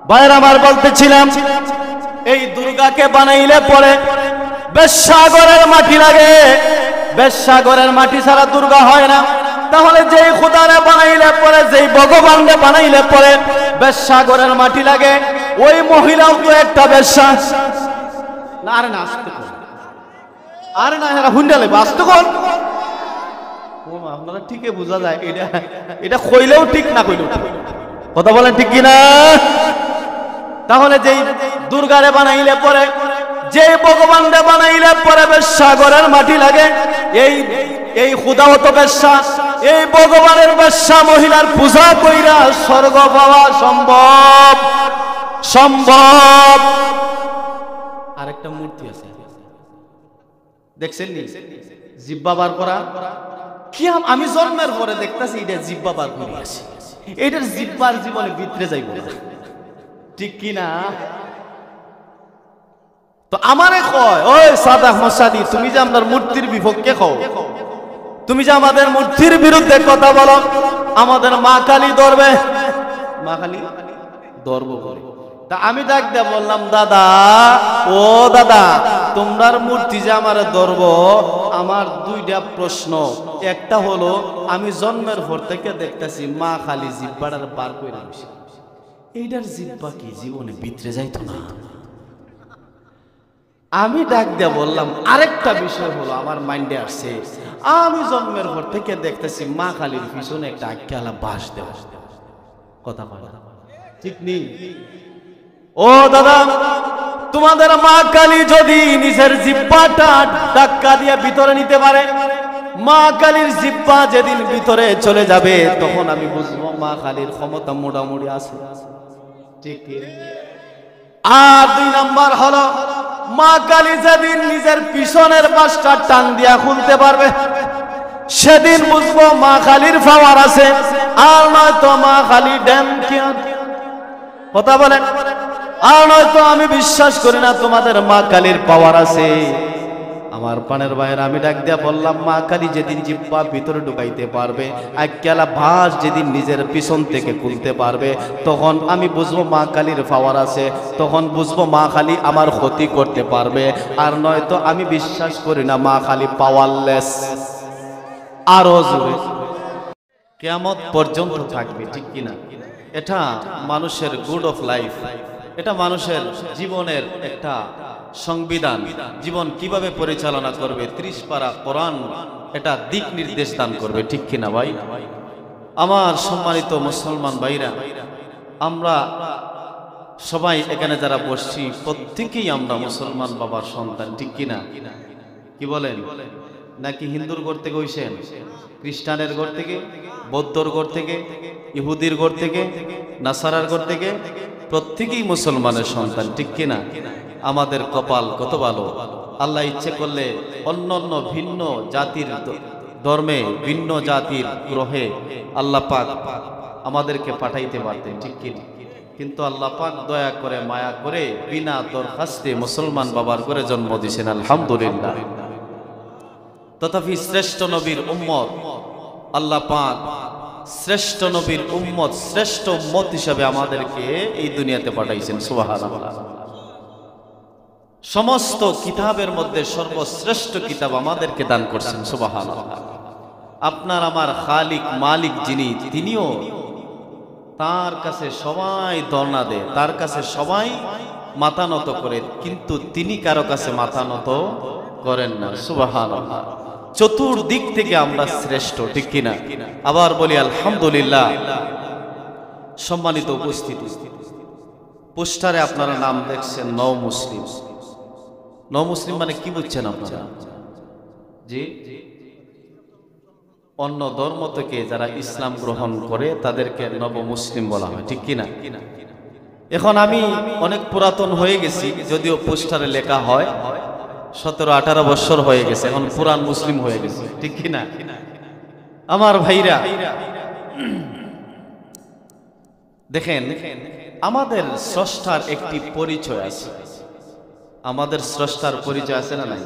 ভাইরা আমার বলতেছিলাম, এই দুর্গাকে বানাইলে পরে বেশ্যাগরের মাটি লাগে, বেশ্যাগরের মাটি ছাড়া দুর্গা হয় না। তাহলে যেই খোদারে বানাইলে পরে, যেই ভগবানকে বানাইলে পরে বেশ্যাগরের মাটি লাগে, ওই মহিলাও তো একটা বেশ্যা। না আরে না, আসতে কর, আরে না এরা হুন্ডালে আসতে কর। আপনারা ঠিকই বোঝা যায়, এটা কইলেও ঠিক না কইলেও ঠিক। কথা বলেন ঠিক কিনা? তাহলে যেই দুর্গারে বানাইলে পরে, যে ভগবানরে বানাইলে পরে বেশ্যাগরের মাটি লাগে, এই খোদাও তো বেশ্যা। এই ভগবানের বেশ্যা মহিলার পূজা কইরা স্বর্গ পাওয়া সম্ভব? সম্ভব। আরেকটা মূর্তি আছে, দেখছেন নি? জিব্বা বার করা। কি আমি জন্মের পরে দেখতেছি এটা জিব্বা বার করে আছে। এটার জিব্বার জীবনে ভিতরে যাইব, ঠিক কি না? তো আমারে কয়, ওই সাদ আহমদ সাদি, তুমি যে আমাদের মূর্তির বিপক্ষে কও, তুমি যে আমাদের মূর্তির বিরুদ্ধে কথা বলো, আমাদের মা কালী ধরবে, মা কালী ধরবো বলে। তা আমি ডাক দিয়ে বললাম, দাদা ও দাদা, তোমরার মূর্তি যে আমার ধরবো, আমার দুইটা প্রশ্ন। একটা হলো, আমি জন্মের পর থেকে দেখতেছি মা খালি জিব্বাটার বার করে বসে, এইটার জিব্বা কি জীবনে ভিতরে যাইতো না? আমি ডাক দিয়ে বললাম, আরেকটা বিষয় হলো আমার মাইন্ডে আসছে, আমি জন্মের পর থেকে দেখতেছি মা খালির পিছনে একটা আজ্ঞালা বাস দেওয়া। কথা বলা ঠিক নেই? ও দাদা, তোমাদের মা কালী যদি নিজের জিব্বাটা ধাক্কা দিয়ে ভিতরে নিতে পারে, মা কালীর জিব্বা যেদিন ভিতরে চলে যাবে, তখন আমি বুঝবো মা কালীর ক্ষমতা মোটামুটি আছে, ঠিক? আর দুই নাম্বার হলো, মা কালী যেদিন নিজের পিছনের পাশটা টান দিয়া খুলতে পারবে, সেদিন বুঝবো মা কালীর পাওয়ার আছে। আর নয়তো মা কালী ড্যাম কেয়ার। কথা বলেন? আর নয়তো আমি বিশ্বাস করি না তোমাদের মা কালীর পাওয়ার আছে। আমার পানের ভাইয়ের, আমি ডাক দিয়া বললাম, মা কালী যেদিন জিব্বা ভিতরে ঢুকাইতে পারবে, আজ্ঞালা ভাস যেদিন নিজের পিছন থেকে খুলতে পারবে, তখন আমি বুঝবো মা কালীর পাওয়ার আছে। তখন বুঝবো মা কালী আমার ক্ষতি করতে পারবে। আর নয়তো আমি বিশ্বাস করি না মা কালী পাওয়ারলেস। আরো জোরে কিয়ামত পর্যন্ত থাকবে, ঠিক কিনা? এটা মানুষের গুড অফ লাইফ, এটা মানুষের জীবনের একটা সংবিধান। জীবন কিভাবে পরিচালনা করবে, 30 পারা কোরআন এটা দিক নির্দেশ দান করবে, ঠিক কিনা ভাই? আমার সম্মানিত মুসলমান ভাইরা, আমরা সবাই এখানে যারা বসছি, প্রত্যেকেই আমরা মুসলমান বাবার সন্তান, ঠিক কিনা? কি বলেন? নাকি হিন্দুর ঘর থেকে হইছেন, খ্রিস্টানের ঘর থেকে, বৌদ্ধর ঘর থেকে, ইহুদির ঘর থেকে, নাসারার ঘর থেকে? প্রত্যেকেই মুসলমানের সন্তান, ঠিক কিনা? আমাদের কপাল কত ভালো, আল্লাহ ইচ্ছে করলে অন্য অন্য ভিন্ন জাতির ধর্মে, ভিন্ন জাতির গ্রহে আল্লাহ পাক আমাদেরকে পাঠাইতে পারতেন, ঠিক কিনা? কিন্তু আল্লাহ পাক দয়া করে, মায়া করে, বিনা দরখাস্তে মুসলমান বাবার করে জন্ম দিয়েছেন, আলহামদুলিল্লাহ। তথাপি শ্রেষ্ঠ নবীর উম্মত আল্লাহ পাক শ্রেষ্ঠ নবীর উম্মত, শ্রেষ্ঠ উম্মত হিসাবে আমাদেরকে এই দুনিয়াতে পাঠাইছেন, সুবহানাল্লাহ। সমস্ত কিতাবের মধ্যে সর্বশ্রেষ্ঠ কিতাব আমাদেরকে দান করছেন, সুবহানাল্লাহ। আপনার আমার খালিক মালিক যিনি, তিনিও তার কাছে সবাই দরনা দেয়, তার কাছে সবাই মাথা নত করে, কিন্তু তিনি কারো কাছে মাথা নত করেন না, সুবহানাল্লাহ। চতুর্দিক থেকে আমরা শ্রেষ্ঠ, ঠিক কিনা? আবার বলি আলহামদুলিল্লাহ। সম্মানিত উপস্থিতি, পোস্টারে আপনারা নাম দেখছেন নও মুসলিম। নও মুসলিম মানে কি বুঝছেন আপনারা? জি, অন্য ধর্ম থেকে যারা ইসলাম গ্রহণ করে তাদেরকে নব মুসলিম বলা হয়, ঠিক কিনা? এখন আমি অনেক পুরাতন হয়ে গেছি, যদিও পোস্টারে লেখা হয় 17-18 বছর হয়ে গেছে, এখন পুরান মুসলিম হয়ে গেছে, ঠিক কিনা? আমার ভাইরা দেখেন, আমাদের স্রষ্টার একটি পরিচয় আছে। আমাদের স্রষ্টার পরিচয় আছে না নাই?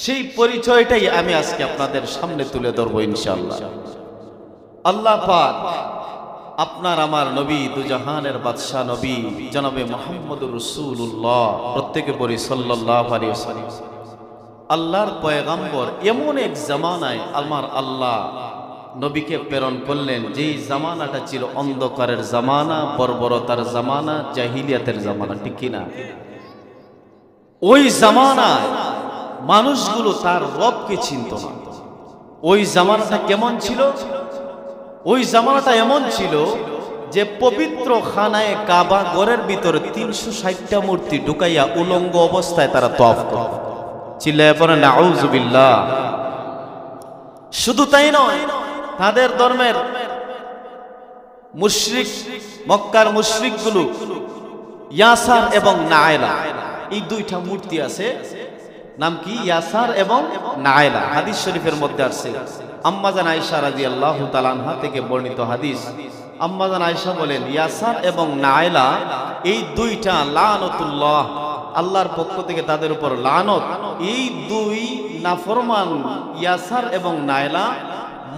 সেই পরিচয়টাই আমি আজকে আপনাদের সামনে তুলে ধরবো ইনশাআল্লাহ। আল্লাহ পাক আপনার আমার নবী দুজাহানের বাদশাহ নবী জনাবে মুহাম্মদুর রাসূলুল্লাহ, প্রত্যেকে পড়ি সাল্লাল্লাহু আলাইহি ওয়াসাল্লাম, আল্লাহর পয়গম্বর এমন এক জামানায় আমার আল্লাহ নবীকে প্রেরণ করলেন, যেই জামানাটা ছিল অন্ধকারের জামানা, বর্বরতার জামানা, জাহিলিয়াতের জামানা, ঠিক কিনা? ওই জামানায় মানুষগুলো তার রবকে চিনত না। ওই জামানাটা কেমন ছিল? ওই জামানাটা এমন ছিল যে পবিত্র খানায় কাবা ঘরের ভিতরে 360টা মূর্তি ঢুকাইয়া উলঙ্গ অবস্থায় তারা তওয়াফ করত। চিল্লায়া পড়ে নাউযুবিল্লাহ। শুধু তাই নয়, তাদের ধর্মের মুশরিক, মক্কার মুশরিকগুলো ইয়াসার এবং নায়লা, এই দুইটা মূর্তি আছে, নাম কি? ইয়াসার এবং নায়লা। হাদিস শরীফের মধ্যে আছে, আম্মাজান আয়েশা রাদিয়াল্লাহু তাআলা আনহা থেকে বর্ণিত হাদিস। আম্মাজান আয়েশা বলেন, ইয়াসার এবং নায়লা এই দুইটা লানতুল্লাহ, আল্লাহর পক্ষ থেকে তাদের উপর লানত। এই দুই নাফরমান ইয়াসার এবং নায়লা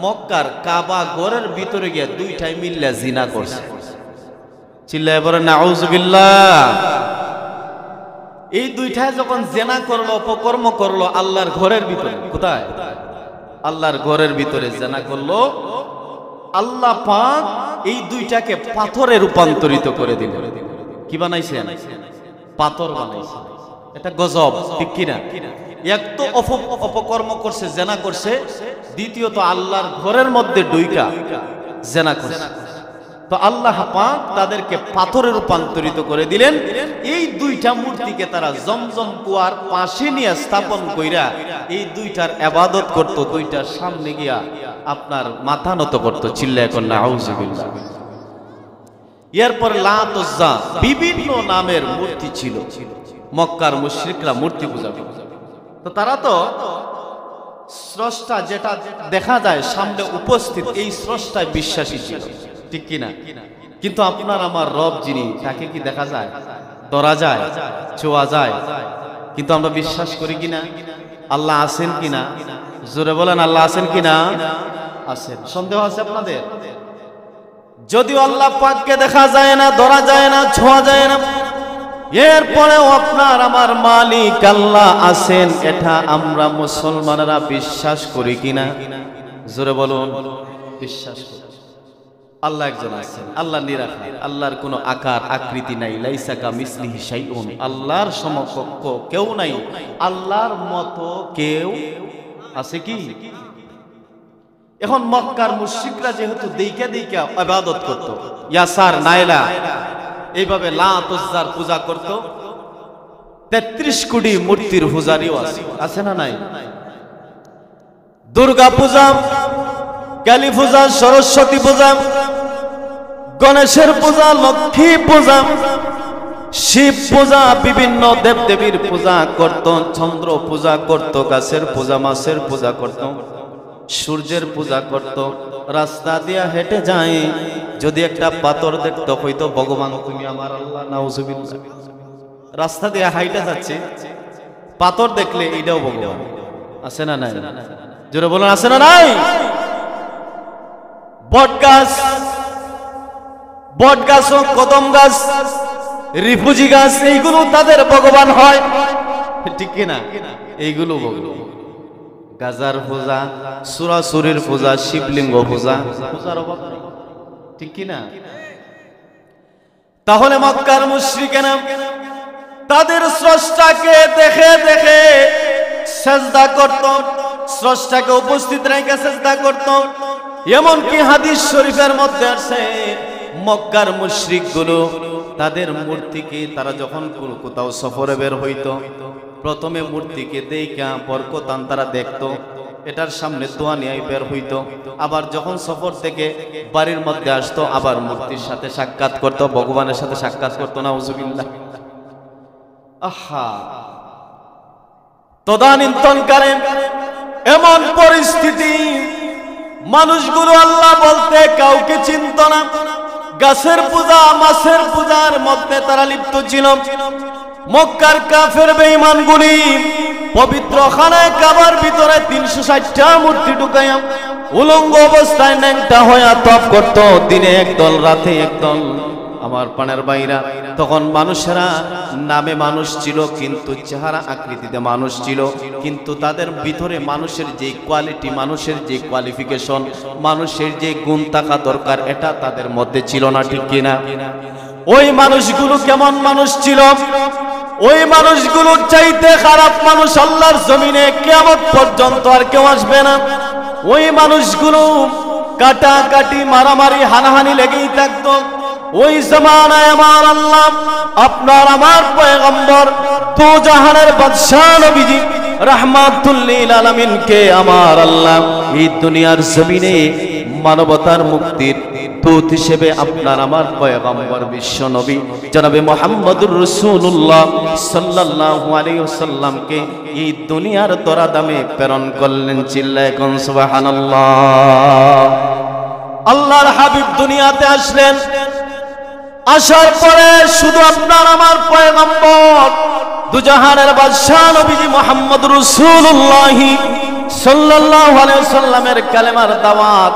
মক্কার কাবা ঘরের ভিতরে গিয়ে দুইটাই মিল্লা জিনা করছে। চিল্লায় বলেন নাউযুবিল্লাহ। এই দুইটাই যখন জেনা করলো, অপকর্ম করলো আল্লাহর ঘরের ভিতরে, কোথায়? আল্লাহর ঘরের ভিতরে জেনা করলো, আল্লাহ পাক এই দুইটাকে পাথরে রূপান্তরিত করে দিল। কি বানাইছেন? পাথর বানাইছে। এটা গজব, ঠিক কিনা? এক তো অপকর্ম করছে, জেনা করছে, দ্বিতীয়ত আল্লাহর ঘরের মধ্যে ডুইকা জেনা করছে। তো আল্লাহ পাক তাদেরকে পাথরে রূপান্তরিত করে দিলেন। এই দুইটা মূর্তিকে তারা জমজম কুয়ার পাশে নিয়ে স্থাপন কইরা এই দুইটার ইবাদত করত, দুইটার সামনে গিয়া আপনার মাথা নত করত। চিল্লায়া কর নাউযুবিল্লাহ। এরপর লাত, উজ্জা, বিভিন্ন নামের মূর্তি ছিল। মক্কার মুশরিকরা মূর্তি পূজা করত। তো তারা তো স্রষ্টা যেটা দেখা যায় সামনে উপস্থিত, এই স্রষ্টায় বিশ্বাসী ছিল, ঠিক কিনা? কিন্তু আপনার আমার রব যিনি, তাকে কি দেখা যায়? ধরা যায়, ছোঁয়া যায়, কিন্তু আমরা বিশ্বাস করি কিনা? আল্লাহ আছেন কিনা? জোরে বলেন, আল্লাহ আছেন কিনা? আছেন। সন্দেহ আছে আপনাদের? যদিও আল্লাহ পাককে দেখা যায় না, ধরা যায় না, ছোঁয়া যায় না, এরপরেও আপনার আমার মালিক আল্লাহ আছেন, এটা আমরা মুসলমানেরা বিশ্বাস করি কিনা? জোরে বলুন, বিশ্বাস করি। আল্লাহ একজন আছেন, আল্লাহ নিরাকার, আল্লাহর কোনো আকার আকৃতি নাই, লাইসা কামিসলিহি শাইউন, আল্লাহর সমকক্ষ কেউ নাই, আল্লাহর মতো কেউ আছে কি? এখন মক্কার মুশরিকরা যেহেতু দেইকা দেইকা ইবাদত করত, ইয়াসার, নায়লা, এইভাবে লাত, উজ্জার পূজা করত, 33 কোটি মূর্তির পূজারীও আছে না নাই? দুর্গা পূজা, কালী পূজা, সরস্বতী পূজা, গণেশের পূজা, লক্ষ্মী পূজা, শিব পূজা, বিভিন্ন দেবদেবীর পূজা করত, চন্দ্র পূজা করত, গাছের পূজা, মাছের পূজা করত, সূর্যের পূজা করত। রাস্তা দিয়া হেঁটে যায়, যদি একটা পাথর দেখত, হয়তো ভগবান তুমি আমার আল্লাহ, নাউযুবিল্লাহ। রাস্তা দিয়া হাইটা যাচ্ছে, পাথর দেখলে এটাও ভগবান। আছে না নাই? জোরে বলুন, আছে না নাই? বট গাছ, বট গাছ, কদম গাছ, রিফুজি গাছ, এইগুলো তাদের ভগবান হয়, ঠিক কিনা? এইগুলো ভগবান। গাজার পূজা, সুরাসুরির পূজা, শিবলিঙ্গ পূজা, পূজার অভাব নেই, ঠিক কিনা? তাহলে মক্কার মুশরিকেরা তাদের স্রষ্টাকে দেখে দেখে সেজদা করত, স্রষ্টাকে উপস্থিত রেখে সেজদা করত। এমনকি হাদিস শরীফের মধ্যে আছে, মক্কার মুশরিকগুলো তাদের মূর্তিকে তারা যখন কোথাও সফরে বের হইত, প্রথমে মূর্তিকে দেখা বরকতান তারা দেখতো, এটার সামনে দোয়া নিয়ে বের হইতো। আবার যখন সফর থেকে বাড়ির মধ্যে আসতো, আবার মূর্তির সাথে সাক্ষাৎ করতো, ভগবানের সাথে সাক্ষাৎ করতো। নাউযুবিল্লাহ। আহা, তদানীন্তনকালে এমন পরিস্থিতি, মানুষগুলো আল্লাহ বলতে কাউকে চিনত না, গাছের পূজা, মাছের পূজার মধ্যে তারা লিপ্ত ছিল। মক্কার কাফের বেঈমানগুলি পবিত্র খানায় কাবার ভিতরে 360টা মূর্তি ঢুকাইয়া উলঙ্গ অবস্থায় ন্যাংটা হয়ে তপ করত, দিনে একদল রাতে একদল। আমার পানের বাইরা, তখন মানুষেরা নামে মানুষ ছিল কিন্তু চেহারা আকৃতিতে মানুষ ছিল, কিন্তু তাদের ভিতরে মানুষের যে কোয়ালিটি, মানুষের যে কোয়ালিফিকেশন, মানুষের যে গুণ থাকা দরকার, এটা তাদের মধ্যে ছিল না, ঠিক কিনা? ওই মানুষগুলো কেমন মানুষ ছিল? ওই মানুষগুলোর চাইতে খারাপ মানুষ আল্লাহর জমিনে কিয়ামত পর্যন্ত আর কেউ আসবে না। ওই মানুষগুলো কাটাকাটি, মারামারি, হানাহানি লেগেই থাকতো। ওই জামানায় আমার আল্লাহ আপনার আমার পয়গম্বর দু জাহানের বাদশা নবীজি রাহমাতুল লিল আলামিনকে আমার আল্লাহ এই দুনিয়ার জমিনে মানবতার মুক্তির দূত হিসেবে আপনার আমার পয়গম্বর বিশ্ব নবী জনাবে মুহাম্মদুর রাসূলুল্লাহ সাল্লাল্লাহু আলাইহি ওয়াসাল্লামকে এই দুনিয়ার দরাদামে প্রেরণ করলেন। চিল্লায়ে কোন সুবহানাল্লাহ। আল্লাহর হাবিব দুনিয়াতে আসলেন। আসার পরে শুধু আপনার আমার পয়গম্বর দুজাহানের বাদশা নবীজি মুহাম্মদুর রাসূলুল্লাহ সাল্লাল্লাহু আলাইহি ওয়াসাল্লামের কালেমার দাওয়াত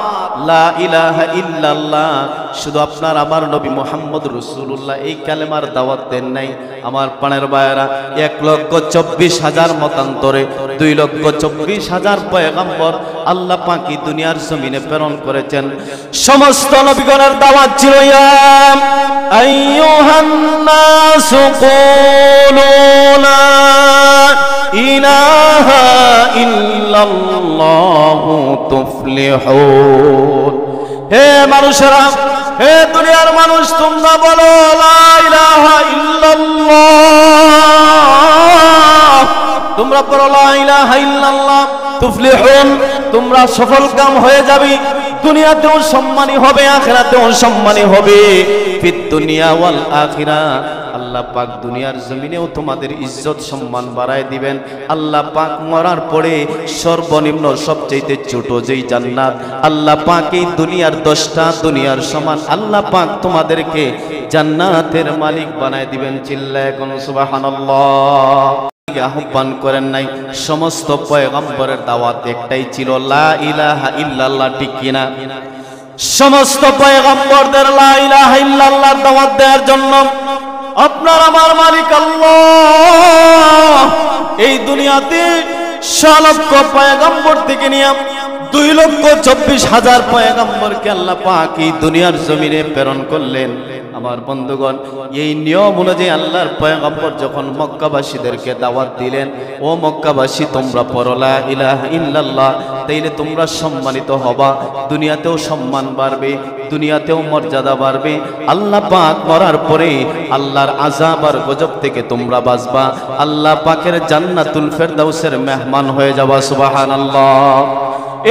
লা ইলাহা ইল্লাল্লাহ, শুধু আপনার আমার নবী মুহাম্মদুর রাসূলুল্লাহ এই কালেমার দাওয়াত দেন নাই। আমার প্রাণের ভাইয়েরা, 1,24,000 মতান্তরে 2,24,000 পয়গম্বর আল্লাহ পাক এই দুনিয়ার জমিনে প্রেরণ করেছেন। সমস্ত নবীগণের দাওয়াত ছিল ইয়া আইয়ুহান নাসু কুলু লা ইলাহা ইল্লাল্লাহু তুফলিহুন। হে মানুষেরা, হে দুনিয়ার মানুষ, তোমরা বলো লা ইলাহা ইল্লাল্লাহ। তোমরা বলো লা ইলাহা ইল্লাল্লাহ তুফলিহুন, তোমরা সফলকাম হয়ে যাবে। দুনিয়াতেও সম্মানী হবে, আখিরাতেও সম্মানী হবে। ফিদ দুনিয়া ওয়াল আখিরা, আল্লাহ পাক দুনিয়ার জমিনেও তোমাদের ইজ্জত সম্মান বাড়ায় দিবেন। আল্লাহ পাক মরার পরে সর্বনিম্ন সবচেয়ে ছোট যেই জান্নাত, আল্লাহ পাক এই দুনিয়ার 10টা দুনিয়ার সমান আল্লাহ পাক তোমাদেরকে জান্নাতের মালিক বানায় দিবেন। চিল্লায়ে কোন সুবহানাল্লাহ। আহ্বান করেন নাই, সমস্ত পয়গম্বরের দাওয়াত একটাই ছিল, লা ইলাহা ইল্লাল্লাহ, ঠিক কিনা? সমস্ত পয়গম্বরদের লা ইলাহা ইল্লাল্লাহ দাওয়াত দেওয়ার জন্য আপনার আমার মালিক আল্লাহ এই দুনিয়াতে 6 লক্ষ পয়গম্বর থেকে নিয়ে 2,24,000 পয়গম্বরকে আল্লাহ পাক এই দুনিয়ার জমিনে প্রেরণ করলেন। আমার বন্ধুগণ, এই নিয়ম অনুযায়ী আল্লাহর পয়গম্বর যখন মক্কাবাসীদেরকে দাওয়াত দিলেন, ও মক্কাবাসী তোমরা পড়ো লা ইলাহা ইল্লাল্লাহ, তাইলে তোমরা সম্মানিত হবা, দুনিয়াতেও সম্মান বাড়বে, দুনিয়াতেও মর্যাদা বাড়বে। আল্লাহ পাক মরার পরে আল্লাহর আযাব আর গজব থেকে তোমরা বাঁচবা, আল্লাহ পাকের জান্নাতুল ফেরদাউসের মেহমান হয়ে যাবা। সুবহানাল্লাহ।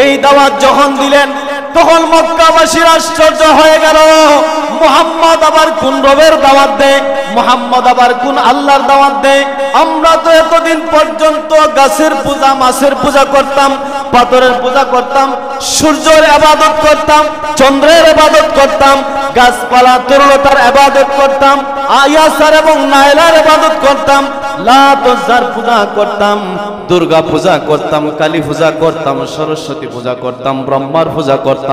এই দাওয়াত যখন দিলেন তখন মক্কাবাসীর আশ্চর্য হয়ে গেল, মুহাম্মদ আবার কোন রবের দাওয়াত দেয়, মুহাম্মদ আবার কোন আল্লাহর দাওয়াত দেয়? আমরা তো এতদিন পর্যন্ত গাছের পূজা, মাছের পূজা করতাম, পাথরের পূজা করতাম, সূর্যের ইবাদত করতাম, চন্দ্রের ইবাদত করতাম, গাছপালা তরুলতার ইবাদত করতাম, আয়াসার এবং নাইলার ইবাদত করতাম, লাত ওজ্জার পূজা করতাম, দুর্গা পূজা করতাম, কালী পূজা করতাম, সরস্বতী পূজা করতাম, ব্রহ্মার পূজা করতাম।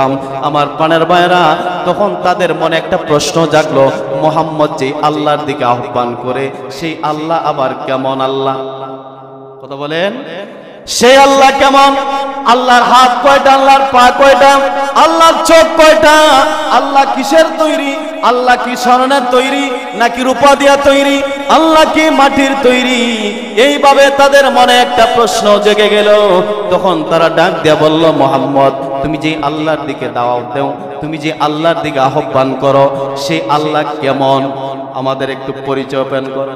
আমার প্রাণের ভাইরা, তখন তাদের মনে একটা প্রশ্ন জাগলো, মুহাম্মদ যে আল্লাহর দিকে আহ্বান করে, সেই আল্লাহ আবার কেমন আল্লাহ? কথা বলেন, সেই আল্লাহ কেমন? আল্লাহর হাত কয়টা? আল্লাহর পা কয়টা? আল্লাহর চোখ কয়টা? আল্লাহ কিসের তৈরি? আল্লাহ কি স্বর্ণের তৈরি নাকি রূপা দিয়া তৈরি? আল্লাহ কি মাটির তৈরি? এইভাবে তাদের মনে একটা প্রশ্ন জেগে গেল। তখন তারা ডাক দিয়া বলল, মুহাম্মদ তুমি যে আল্লাহর দিকে দাওয়াত দাও, তুমি যে আল্লাহর দিকে আহ্বান করো, সেই আল্লাহ কেমন? আমাদের একটু পরিচয় পেন করো।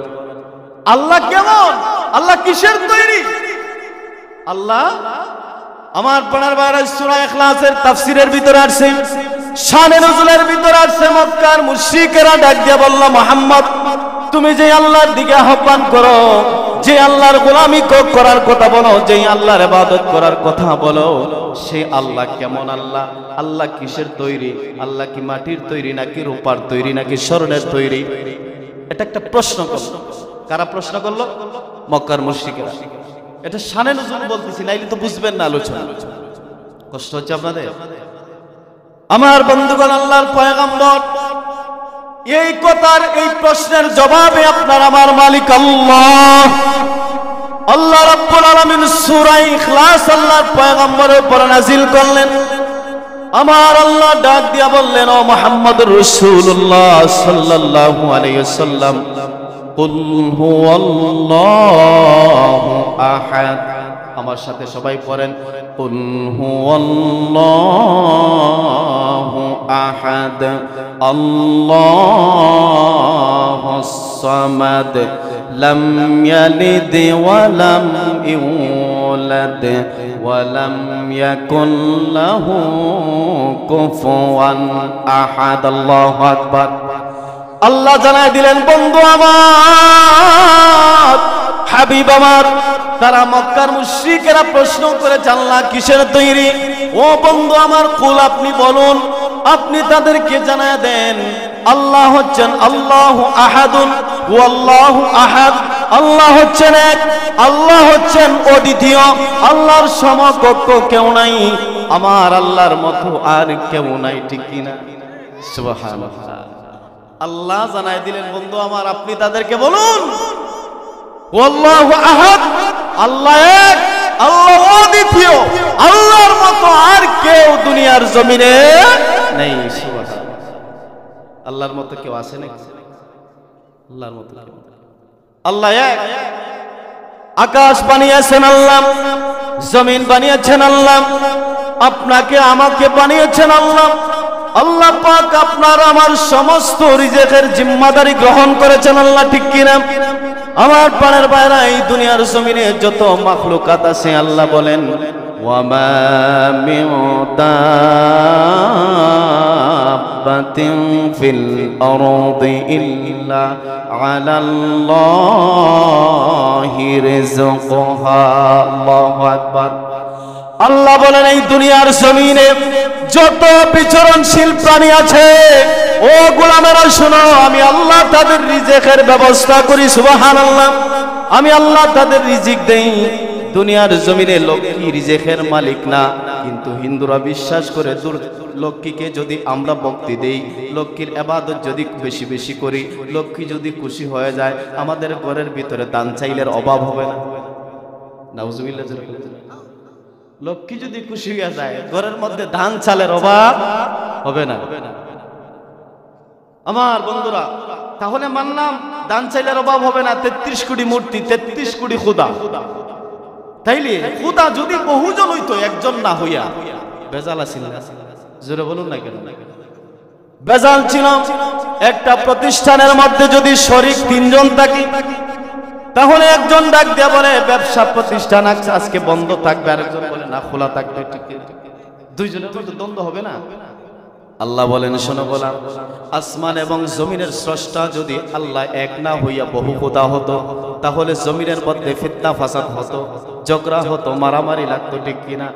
আল্লাহ কেমন? আল্লাহ কিসের তৈরি? আল্লাহ আমার প্রাণের ভাইরা, সূরা ইখলাসের তাফসীরের ভিতরে আসছে, শানে নজুলের ভিতরে আসছে, মক্কার মুশরিকেরা ডাক দিয়ে বলল, মুহাম্মদ তুমি যে আল্লাহর দিকে আহ্বান করো, যে আল্লাহর গোলামি করার কথা বলো, যে আল্লাহর ইবাদত করার কথা বলো, সেই আল্লাহ কেমন আল্লাহ? আল্লাহ কিসের তৈরি? আল্লাহ কি মাটির তৈরি নাকি রূপার তৈরি নাকি স্বর্ণের তৈরি? এটা একটা প্রশ্ন করল। কারা প্রশ্ন করলো? মক্কার মুশরিকেরা। এটা শানে নজুল বলতেছি, নাইলে তো বুঝবেন না আলোচনা। কষ্ট হচ্ছে আপনাদের? আমার বন্ধুগণ, আল্লাহর পয়গম্বর এই কথার এই প্রশ্নের জবাবে আপনার আমার মালিক আল্লাহ, আল্লাহ রাব্বুল আলামিন সূরা ইখলাস আল্লাহর পয়গম্বরের উপর নাযিল করলেন। আমার আল্লাহ ডাক দিয়া বললেন, ও মুহাম্মদুর রাসূলুল্লাহ সাল্লাল্লাহু আলাইহি ওয়াসাল্লাম, কুল হুয়াল্লাহু আহাদ। আমার সাথে সবাই পড়েন, কুল হুয়াল্লাহু আহাদ আল্লাহুস সামাদ লাম ইয়ালিদ ওয়া লাম ইউলাদ ওয়া লাম ইয়াকুন লাহু কুফুয়ান আহাদ। আল্লাহু আকবার। আল্লাহ জানায় দিলেন, বন্ধু আমার, হাবিব আমার, তারা মক্কার মুশরিকেরা প্রশ্ন করে, আল্লাহ কিসের তৈরি? ও বন্ধু আমার, কুল, আপনি বলুন, আপনি তাদেরকে জানায় দেন, আল্লাহ হচ্ছেন আল্লাহু আহাদুন ওয়াল্লাহু আহাদ। আল্লাহ হচ্ছেন এক, আল্লাহ হচ্ছেন অদ্বিতীয়, আল্লাহর সমকক্ষ কেউ নাই, আমার আল্লাহর মতো আর কেউ নাই। ঠিক কিনা? সুবহানাল্লাহ। আল্লাহ জানায় দিলেন, বন্ধু আমার, আপনি তাদেরকে বলুন, আল্লাহু আহাদ, আল্লাহ এক, আল্লাহ অদ্বিতীয়, আল্লাহর মতো আর কেউ দুনিয়ার জমিনে নেই। সুবহানাল্লাহ। আল্লাহর মতো কেউ আছে নাকি? আল্লাহর মতো কেউ? আল্লাহ এক। আকাশ বানিয়েছেন আল্লাহ, জমিন বানিয়েছেন আল্লাহ, আপনাকে আমাকে বানিয়েছেন আল্লাহ। আল্লাহ পাক আপনার আমার সমস্ত রিজিকের জিম্মাদারি গ্রহণ করেছেন আল্লাহ। ঠিক কিনা? আমার প্রাণের বাইরে এই দুনিয়ার জমিনে যত মাখলুকাত আছে, আল্লাহ বলেন, ওয়ামা মিন দাব্বাতিন ফিল আরদি ইল্লা আলাল্লাহি রিজকুহা। আল্লাহু আকবার। আল্লাহ বলেন, এই দুনিয়ার জমিনে যত বিচরণশীল প্রাণী আছে, ও গোলামেরা শোনো, আমি আল্লাহ তাদের রিজিকের ব্যবস্থা করি। সুবহানাল্লাহ। আমি আল্লাহ তাদের রিজিক দেই। দুনিয়ার জমিনে লক্ষ্মী রিজিকের মালিক না, কিন্তু হিন্দুরা বিশ্বাস করে লক্ষ্মীকে যদি আমরা ভক্তি দেই, লক্ষ্মীর ইবাদত যদি বেশি বেশি করি, লক্ষ্মী যদি খুশি হয়ে যায়, আমাদের ঘরের ভিতরে দান চাইলের অভাব হবে না। নাউজুবিল্লাহ। লক্ষ্মী যদি খুশি হয়ে যায়, ঘরের মধ্যে ধান চালের অভাব হবে না। আমার বন্ধুরা, তাহলে মানলাম দান চাইলের অভাব হবে না। 33 কোটি মূর্তি, 33 কোটি খুদা, তাইলে খুদা যদি বহুজন হইতো, একজন না হইয়া বেজাল আছিল না? জোরে বলুন না কেন? বেজাল ছিল। একটা প্রতিষ্ঠানের মধ্যে যদি শরীক 3 জন থাকে, তাহলে একজন ডাক দিয়ে বলে, ব্যবসা প্রতিষ্ঠান আজকে বন্ধ থাকবে, আরেকজন বলে না, খোলা থাকবে। দুইজনের তো দ্বন্দ্ব হবে না? আল্লাহ বলেন, শোনো গোলাম, আসমান এবং জমিনের স্রষ্টা যদি আল্লাহ এক না হইয়া বহু খোদা হতো, তাহলে জমিনের মধ্যে ফিতনা ফাসাদ হতো, ঝগড়া হতো, মারামারি লাগতো। ঠিক কিনা?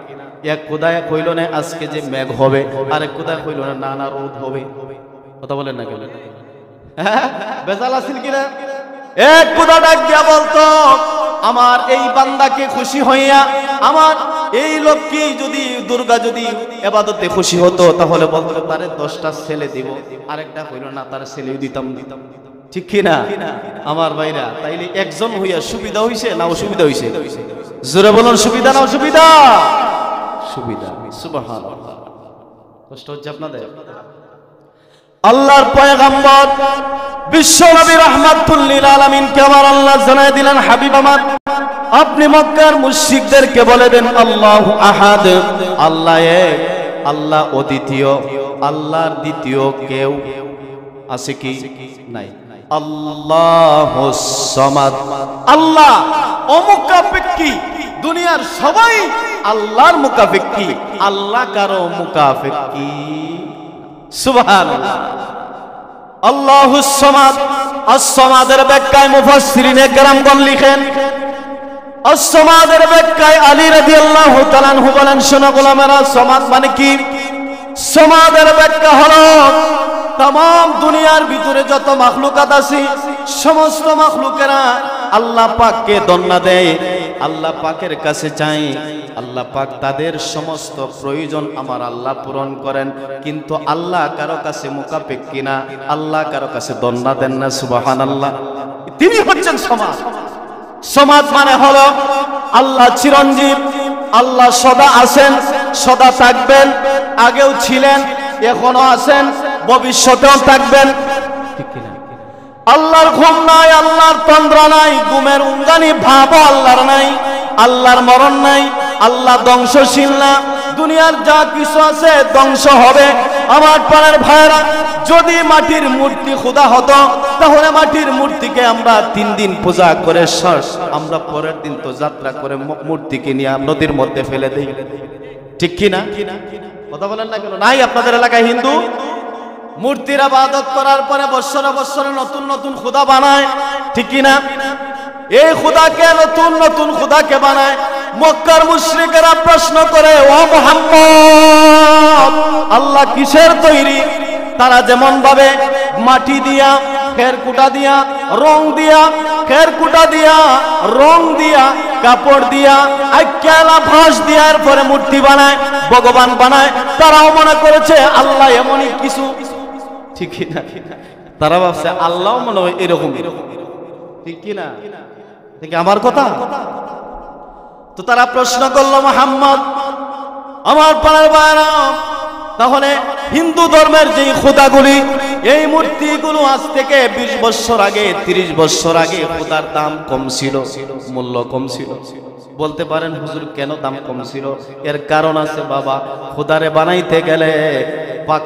এক খোদায় কইল না আজকে যে মেঘ হবে, আরেক খোদায় কইল না না রোদ হবে। কথা বলেন না কেন? হ্যাঁ, বেজাল আছিল কিনা? এক খোদা ডাক দিয়া বলতো, আমার এই বান্দাকে খুশি হইয়া, আমার এই লক্ষ্মী যদি, দুর্গা যদি ইবাদতে খুশি হতো, তাহলে বলতো তারে 10টা ছেলে দিব, আরেকটা কইল না তার ছেলে দিতাম। ঠিক কিনা? আমার ভাইরা, তাইলে একজন হইয়া সুবিধা হইছে না অসুবিধা হইছে? জোরে বলুন, সুবিধা না অসুবিধা? সুবিধা। সুবহানাল্লাহ। কষ্ট হচ্ছে আপনাদের? আল্লাহর পয়গম্বর বিশ্ব নবী রাহমাতুল লিল আলামিনকে আমার আল্লাহ জানায় দিলেন, হাবিব আমার, আপনি মক্কার মুশরিকদেরকে বলে দেন, আল্লাহু আহাদ, আল্লাহ এক, আল্লাহ অদ্বিতীয়, আল্লাহর দ্বিতীয় কেউ আছে কি? নাই। আল্লাহুস সামাদ, আল্লাহ অমুকাফেক্কি। দুনিয়ার সবাই আল্লাহর মুকাফেক্কি, আল্লাহ কারো মুকাফেক্কি। সুবহানাল্লাহ। আল্লাহুস সামাদ। আস-সামাদের ব্যাখ্যায় মুফাসসিরিনে কেরামগণ লিখেন, আস-সামাদের ব্যাখ্যায় আলী রাদিয়াল্লাহু তাআলা আনহু বলেন, শোনো গোলামেরা, সামাদ মানে কি? সামাদের ব্যাখ্যা হলো, तमाम दुनियार भितरे যত মাখলুকাত আছে সমস্ত মাখলুকেরা আল্লাহ পাককে দন্না দেয়, আল্লাহ পাকের কাছে চাই, আল্লাহ পাক তাদের সমস্ত প্রয়োজন আমার আল্লাহ পূরণ করেন। কিন্তু আল্লাহ কারো কাছে মুখাপেক্ষী না, আল্লাহ কারো কাছে দন্ডা দেন না। সুবহানাল্লাহ। তিনি হচ্ছেন সমাজ। সমাজ মানে হলো আল্লাহ চিরঞ্জীব, আল্লাহ সদা আছেন, সদা থাকবেন, আগেও ছিলেন, এখনো আছেন, ভবিষ্যতেও থাকবেন। ঠিক কিনা? আল্লাহর ঘুম নাই, আল্লাহর তন্দ্রা নাই, ঘুমের উঙ্গানি ভাবও আল্লাহর নাই, আল্লাহর মরণ নাই, আল্লাহ ধ্বংসশীল না। দুনিয়ার যা কিছু আছে ধ্বংস হবে। আমার পাড়ার ভাইরা, যদি মাটির মূর্তি খোদা হতো তাহলে মাটির মূর্তিকে আমরা 3 দিন পূজা করে আমরা পরের দিন তো যাত্রা করে মূর্তিকে নিয়ে নদীর মধ্যে ফেলে দেই। ঠিক কি না? কথা বলেন না কেন? নাই আপনাদের এলাকায় হিন্দু মূর্তির ইবাদত করার পরে বছরে বছরে নতুন নতুন খোদা বানায়। ঠিক কি না? এই খোদাকে নতুন নতুন খোদাকে বানায়। মক্কার মুশরিকেরা প্রশ্ন করে, ও মুহাম্মদ, আল্লাহ কিসের তৈরি? তারা যেমন ভাবে মাটি দিয়া, খেরকুটা দিয়া, রং দিয়া, খেরকুটা দিয়া, রং দিয়া, কাপড় দিয়া, আইক্যালা ভাস দিয়া এরপরে মূর্তি বানায়, ভগবান বানায়। তারাও মনে করেছে আল্লাহ এমনই কিছু। ঠিক না? তারা ভাবছে আল্লাহ মনে হয় এরকম। ঠিক কি না? ঠিক আমার কথা? তো তারা প্রশ্ন করলো, মুহাম্মদ, আমার পাড়ার ভাইরা, তাহলে হিন্দু ধর্মের যে খোদাগুলি, এই মূর্তিগুলো আজ থেকে 20 বছর আগে, 30 বছর আগে খোদার দাম কম ছিল, মূল্য কম ছিল। বলতে পারেন হুজুর কেন দাম কম ছিল? এর কারণ আছে বাবা। খোদারে বানাইতে গেলে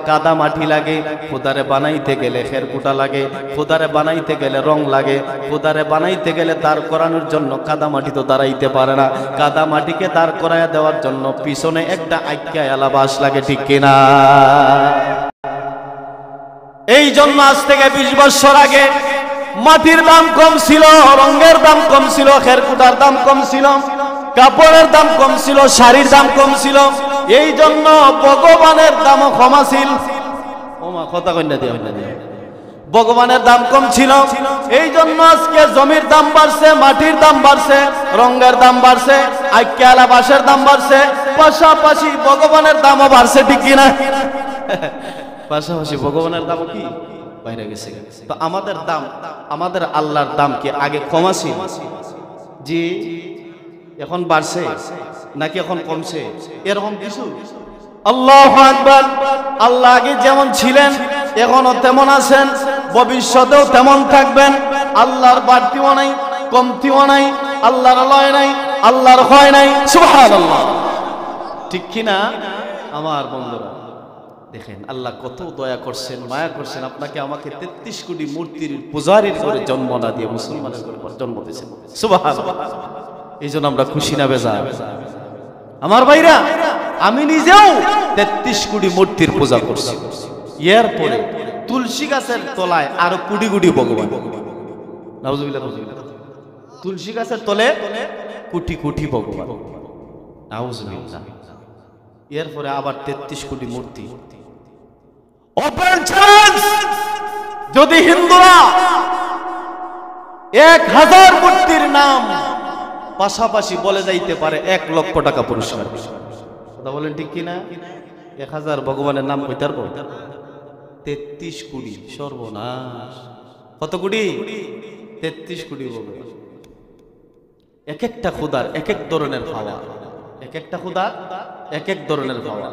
কাদা মাটি লাগে, খোদারে বানাইতে গেলে খেরকুটা লাগে, খোদারে বানাইতে গেলে রং লাগে, খোদারে বানাইতে গেলে দাঁড় করানোর জন্য কাদা মাটি তো দাঁড়াইতে পারে না, কাদা মাটিকে দাঁড় করাইয়া দেওয়ার জন্য পিছনে একটা আইক্যা এলাবাস লাগে। ঠিক কিনা? এই জন্য আজ থেকে 20 বছর আগে মাটির দাম কম ছিল, রঙের দাম কম ছিল, খেরকুটার দাম কম ছিল, কাপড়ের দাম কম ছিল, শাড়ির দাম কম ছিল। এই জন্য ভগবানের দামও কম ছিল। কথা কইনা দিয়ে ভগবানের দাম কম ছিল। এই জন্য আজকে জমির দাম বাড়ছে, মাটির দাম বাড়ছে, রঙের দাম বাড়ছে, আইক্যালা বাঁশের দাম বাড়ছে, পাশাপাশি ভগবানের দামও বাড়ছে। ঠিক কিনা? পাশাপাশি ভগবানের দামও কি বাইরে গেছে। তো আমাদের দাম, আমাদের আল্লাহর দাম কি আগে কম ছিল? জি, এখন বাড়ছে নাকি এখন কমছে? এরকম কিছু? আল্লাহু আকবার। আল্লাহ আগে যেমন ছিলেন এখনো তেমন আছেন, ভবিষ্যতেও তেমন থাকবেন। আল্লাহর বাড়তিও নাই, কমতিও নাই, আল্লাহর লয় নাই, আল্লাহর হয় নাই। সুবহানাল্লাহ। ঠিক কিনা আমার বন্ধুরা? দেখেন আল্লাহ কত দয়া করছেন, মায়া করছেন। আপনাকে আমাকে 33 কোটি মূর্তির পূজারীর করে জন্ম না দিয়ে মুসলমানের করে জন্ম দিয়েছেন। সুবহানাল্লাহ। এই জন্য আমরা খুশি না বেজা? আমার ভাইরা, আমি নিজেও 33 কোটি মূর্তির পূজা করছি। এরপরে তুলসী গাছের তলায় আরো কোটি কোটি ভগবান। নাউজুবিল্লাহ। তুলসী গাছের তলে কোটি কোটি ভগবান। নাউজুবিল্লাহ। এরপরে আবার 33 কোটি মূর্তি। ওপেন চ্যালেঞ্জ, যদি হিন্দুরা 1000 মূর্তির নাম পাশাপাশি বলে যাইতে পারে 1 লক্ষ টাকা পুরস্কার। কথা বলেন ঠিক কিনা? 1000 ভগবানের নাম কইতে পারবো? 33 কোটি। সর্বনাশ। কত কোটি? 33 কোটি ভগবান। এক একটা খোদার এক এক ধরনের পাওয়া, এক একটা খোদার এক এক ধরনের পাওয়া।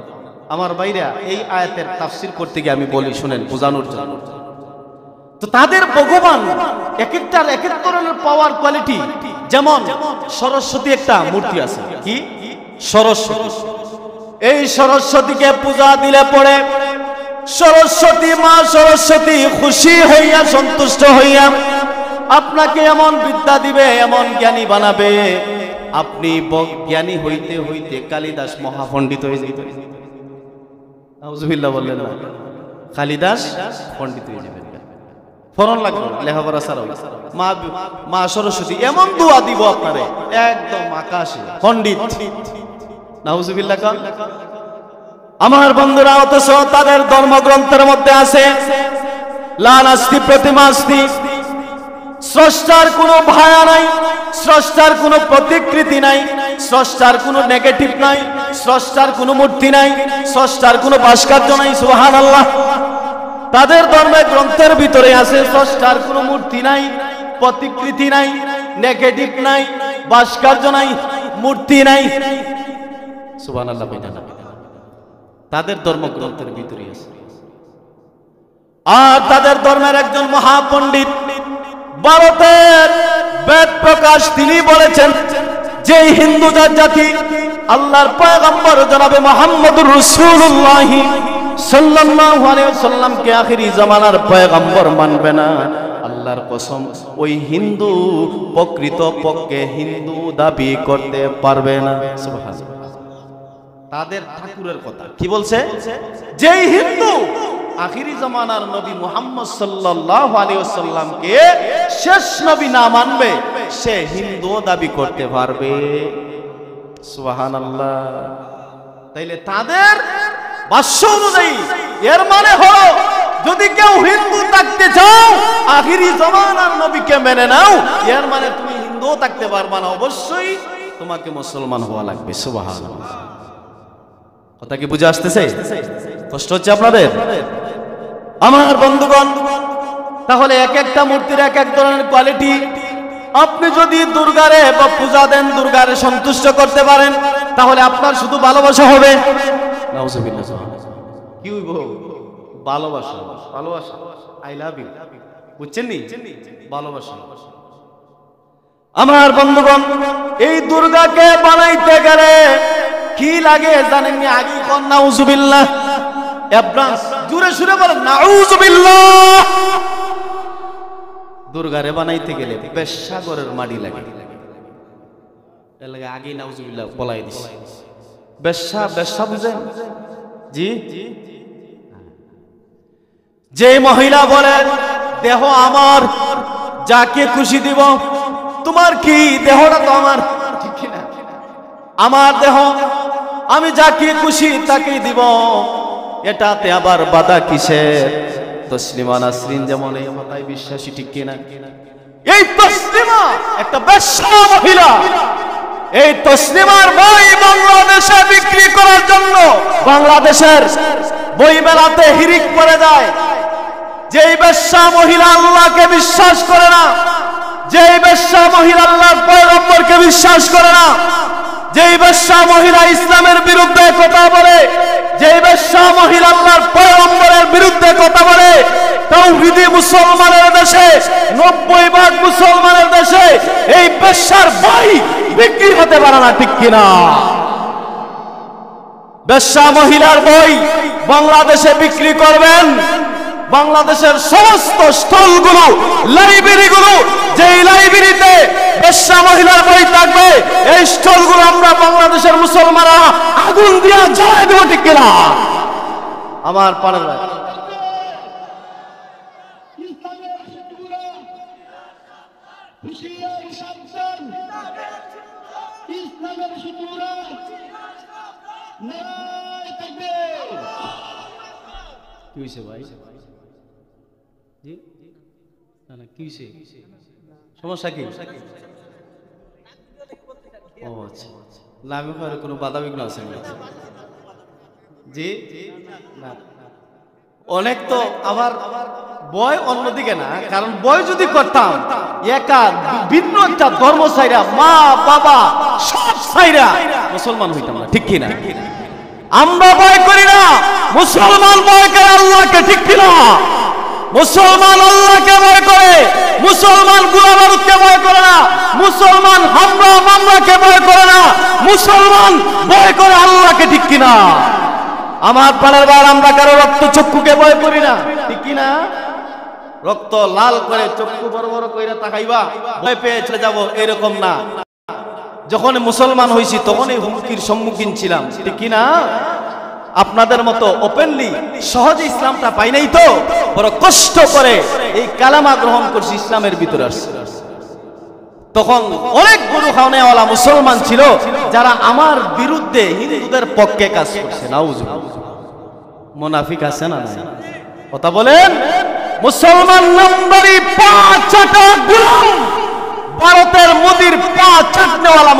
আমার ভাইরা, এই আয়াতের তাফসীর করতে গিয়ে আমি বলি শুনেন, বোঝানোর জন্য। তো তাদের ভগবান এক একটার এক এক ধরনের পাওয়ার কোয়ালিটি। যেমন সরস্বতী একটা মূর্তি আছে, কি সরস্বতী। এই সরস্বতীকে পূজা দিলে পরে সরস্বতী মা সরস্বতী খুশি হইয়া, সন্তুষ্ট হইয়া আপনাকে এমন বিদ্যা দিবে, এমন জ্ঞানী বানাবে, আপনি জ্ঞানী হইতে হইতে কালিদাস মহাপণ্ডিত হয়ে যাইতে। নাউজুবিল্লাহ বললেন না? কালিদাস পণ্ডিত হয়ে যাবেন। ফরন লাগবে লেখাপড়া ছাড়াও। মা সরস্বতী এমন দোয়া দিব আপনারে, একদম আকাশে পণ্ডিত। নাউজুবিল্লাহ। আমার বন্ধুরা, অথচ তাদের ধর্মগ্রন্থের মধ্যে আছে লা নাস্তি প্রতিমা আস্তি, স্রষ্টার কোনো ভায়া নাই, স্রষ্টার কোনো প্রতিকৃতি নাই, স্রষ্টার কোনো নেগেটিভ নাই, স্রষ্টার কোনো মূর্তি নাই, স্রষ্টার কোনো ভাস্কর্য নাই। সুবহানাল্লাহ। তাদের ধর্মের গ্রন্থের ভিতরে আছে স্রষ্টার কোনো মূর্তি নাই, প্রতিকৃতি নাই, নেগেটিভ নাই, ভাস্কর্য নাই, মূর্তি নাই। সুবহানাল্লাহ। তাদের ধর্মগ্রন্থের ভিতরে আছে। আর তাদের ধর্মের একজন মহাপণ্ডিত ভারতের বেদ প্রকাশ তিনি বলেছেন যে হিন্দু জাতি আল্লাহর পয়গম্বর জনাবে মুহাম্মদুর রাসূলুল্লাহ সাল্লাল্লাহু আলাইহি ওয়াসাল্লামকে আখিরি জামানার পয়গম্বর মানবে না, আল্লাহর কসম ওই হিন্দু প্রকৃতপক্ষে হিন্দু দাবি করতে পারবে না। সুবহানাল্লাহ। তাদের ঠাকুরের কথা কি বলছে? যেই হিন্দু আখিরি জামানার নবী মুহাম্মদ সাল্লাল্লাহু আলাইহি ওয়াসাল্লামকে শেষ নবী না মানবে সে হিন্দু দাবি করতে পারবে। সুবহানাল্লাহ। তাইলে তাদের ভাষ্য অনুযায়ী এর মানে হলো যদি কেউ হিন্দু থাকতে চাও আখিরি জামানার নবীকে মেনে নাও, এর মানে তুমি হিন্দু থাকতে পারবা না, অবশ্যই তোমাকে মুসলমান হওয়া লাগবে। সুবহানাল্লাহ। কথা কি বুঝে আসতেছে? কষ্ট হচ্ছে আপনাদের? আমার বন্ধুগণ, তাহলে এক একটা মূর্তির এক এক ধরনের কোয়ালিটি। আপনি যদি দুর্গারে বা পূজা দেন, দুর্গারে সন্তুষ্ট করতে পারেন, তাহলে আপনার শুধু ভালোবাসা হবে। নাউজুবিল্লাহ। কি হইব? ভালোবাসা। ভালোবাসা, আই লাভ ইউ, বুঝছেন নি? ভালোবাসা। আমার বন্ধুগণ, এই দুর্গাকে বানাইতে গেলে কি লাগে জানেননি? আগে কোন নাউজুবিল্লাহ এব্রাস জুরে সুরে বলেন নাউজুবিল্লাহ। দুর্গারে বানাইতে গেলে বেশসাগরের মাটি লাগে, এর লাগে আগে নাউজুবিল্লাহ বলাই দিছে। বেশ্যা বুঝেন? জি। যে মহিলা বলে দেহ আমার, যাকে খুশি দিব। তোমার কি? দেহটা তো আমার, ঠিক না? আমার দেহ, আমি যাকে খুশি তাকে দিব, এটাতে আবার বাধা কিসের? তসলিমা নাসরিন যেমন এই কথায় বিশ্বাসী, ঠিক কিনা? এই তসলিমা একটা বেশ্যা মহিলা, এই তসলিমার বই বাংলাদেশে বিক্রি করার জন্য বাংলাদেশের বই মেলাতে হিরিক পড়ে যায়। যেই বেশ্যা মহিলা আল্লাহকে বিশ্বাস করে না, যেই বেশ্যা মহিলা আল্লাহর পয়গম্বরকে বিশ্বাস করে না, যেই বেশ্যা মহিলা ইসলামের বিরুদ্ধে কথা বলে, যেই বেশ্যা মহিলা আল্লাহর পয়গম্বরের বিরুদ্ধে কথা বলে, তাওহীদি মুসলমানের দেশে 90% মুসলমানের দেশে এই বেশ্যার বই বিক্রি হতে পারে না, ঠিক কিনা? বেশ্যা মহিলার বই বাংলাদেশে বিক্রি করবেন, বাংলাদেশের সমস্ত স্টলগুলো, লাইব্রেরিগুলো, যেই লাইব্রেরিতে বেশ্যা মহিলার বই থাকবে, এই স্টলগুলো আমরা বাংলাদেশের মুসলমানরা আগুন দিয়ে জ্বালিয়ে দেব, ঠিক কিনা? আমার পাড়ার কি হয়েছে ভাই? জি না না, কি হয়েছে? সমস্যা কি? ও আচ্ছা, লামে করে কোনো বাধা বিঘ্ন আছে না? জি না, অনেক তো আবার বয় অন্যদিকে না, কারণ বয় যদি করতাম একা ভিন্ন একটা ধর্ম ছাইরা, মা বাবা সব ছাইরা মুসলমান হইতাম না, ঠিক কিনা? আমরা ভয় করি না, মুসলমান ভয় করে আল্লাহকে, ঠিক কিনা? মুসলমান আল্লাহকে ভয় করে, মুসলমান গোলাম বারুদকে ভয় করে না, মুসলমান হামলা মামলাকে ভয় করে না, মুসলমান ভয় করে আল্লাহকে, ঠিক কিনা? আমার প্রাণের বার, আমরা কারো রক্ত চক্ষুকে ভয় করি না, ঠিক কিনা? রক্ত লাল করে চক্ষু বড় বড় করে তাকাইবা, ভয় পেয়ে চলে যাবো, এরকম না। যখন মুসলমান হয়েছি তখন এই হুমকির সম্মুখীন ছিলাম, ঠিক কিনা? আপনাদের মতো ওপেনলি সহজে ইসলামটা পাই নাই, তো বড় কষ্ট করে এই কালেমা গ্রহণ করছি, ইসলামের ভিতরে আসছে। তখন অনেক গরু খাওয়ানেওয়ালা মুসলমান ছিল যারা আমার বিরুদ্ধে হিন্দুদের পক্ষে কাজ করছে। নাউজুবিল্লাহ। মুনাফিক আছে না? কথা বলেন। মুসলমান নাম্বারি 5টা গোলাম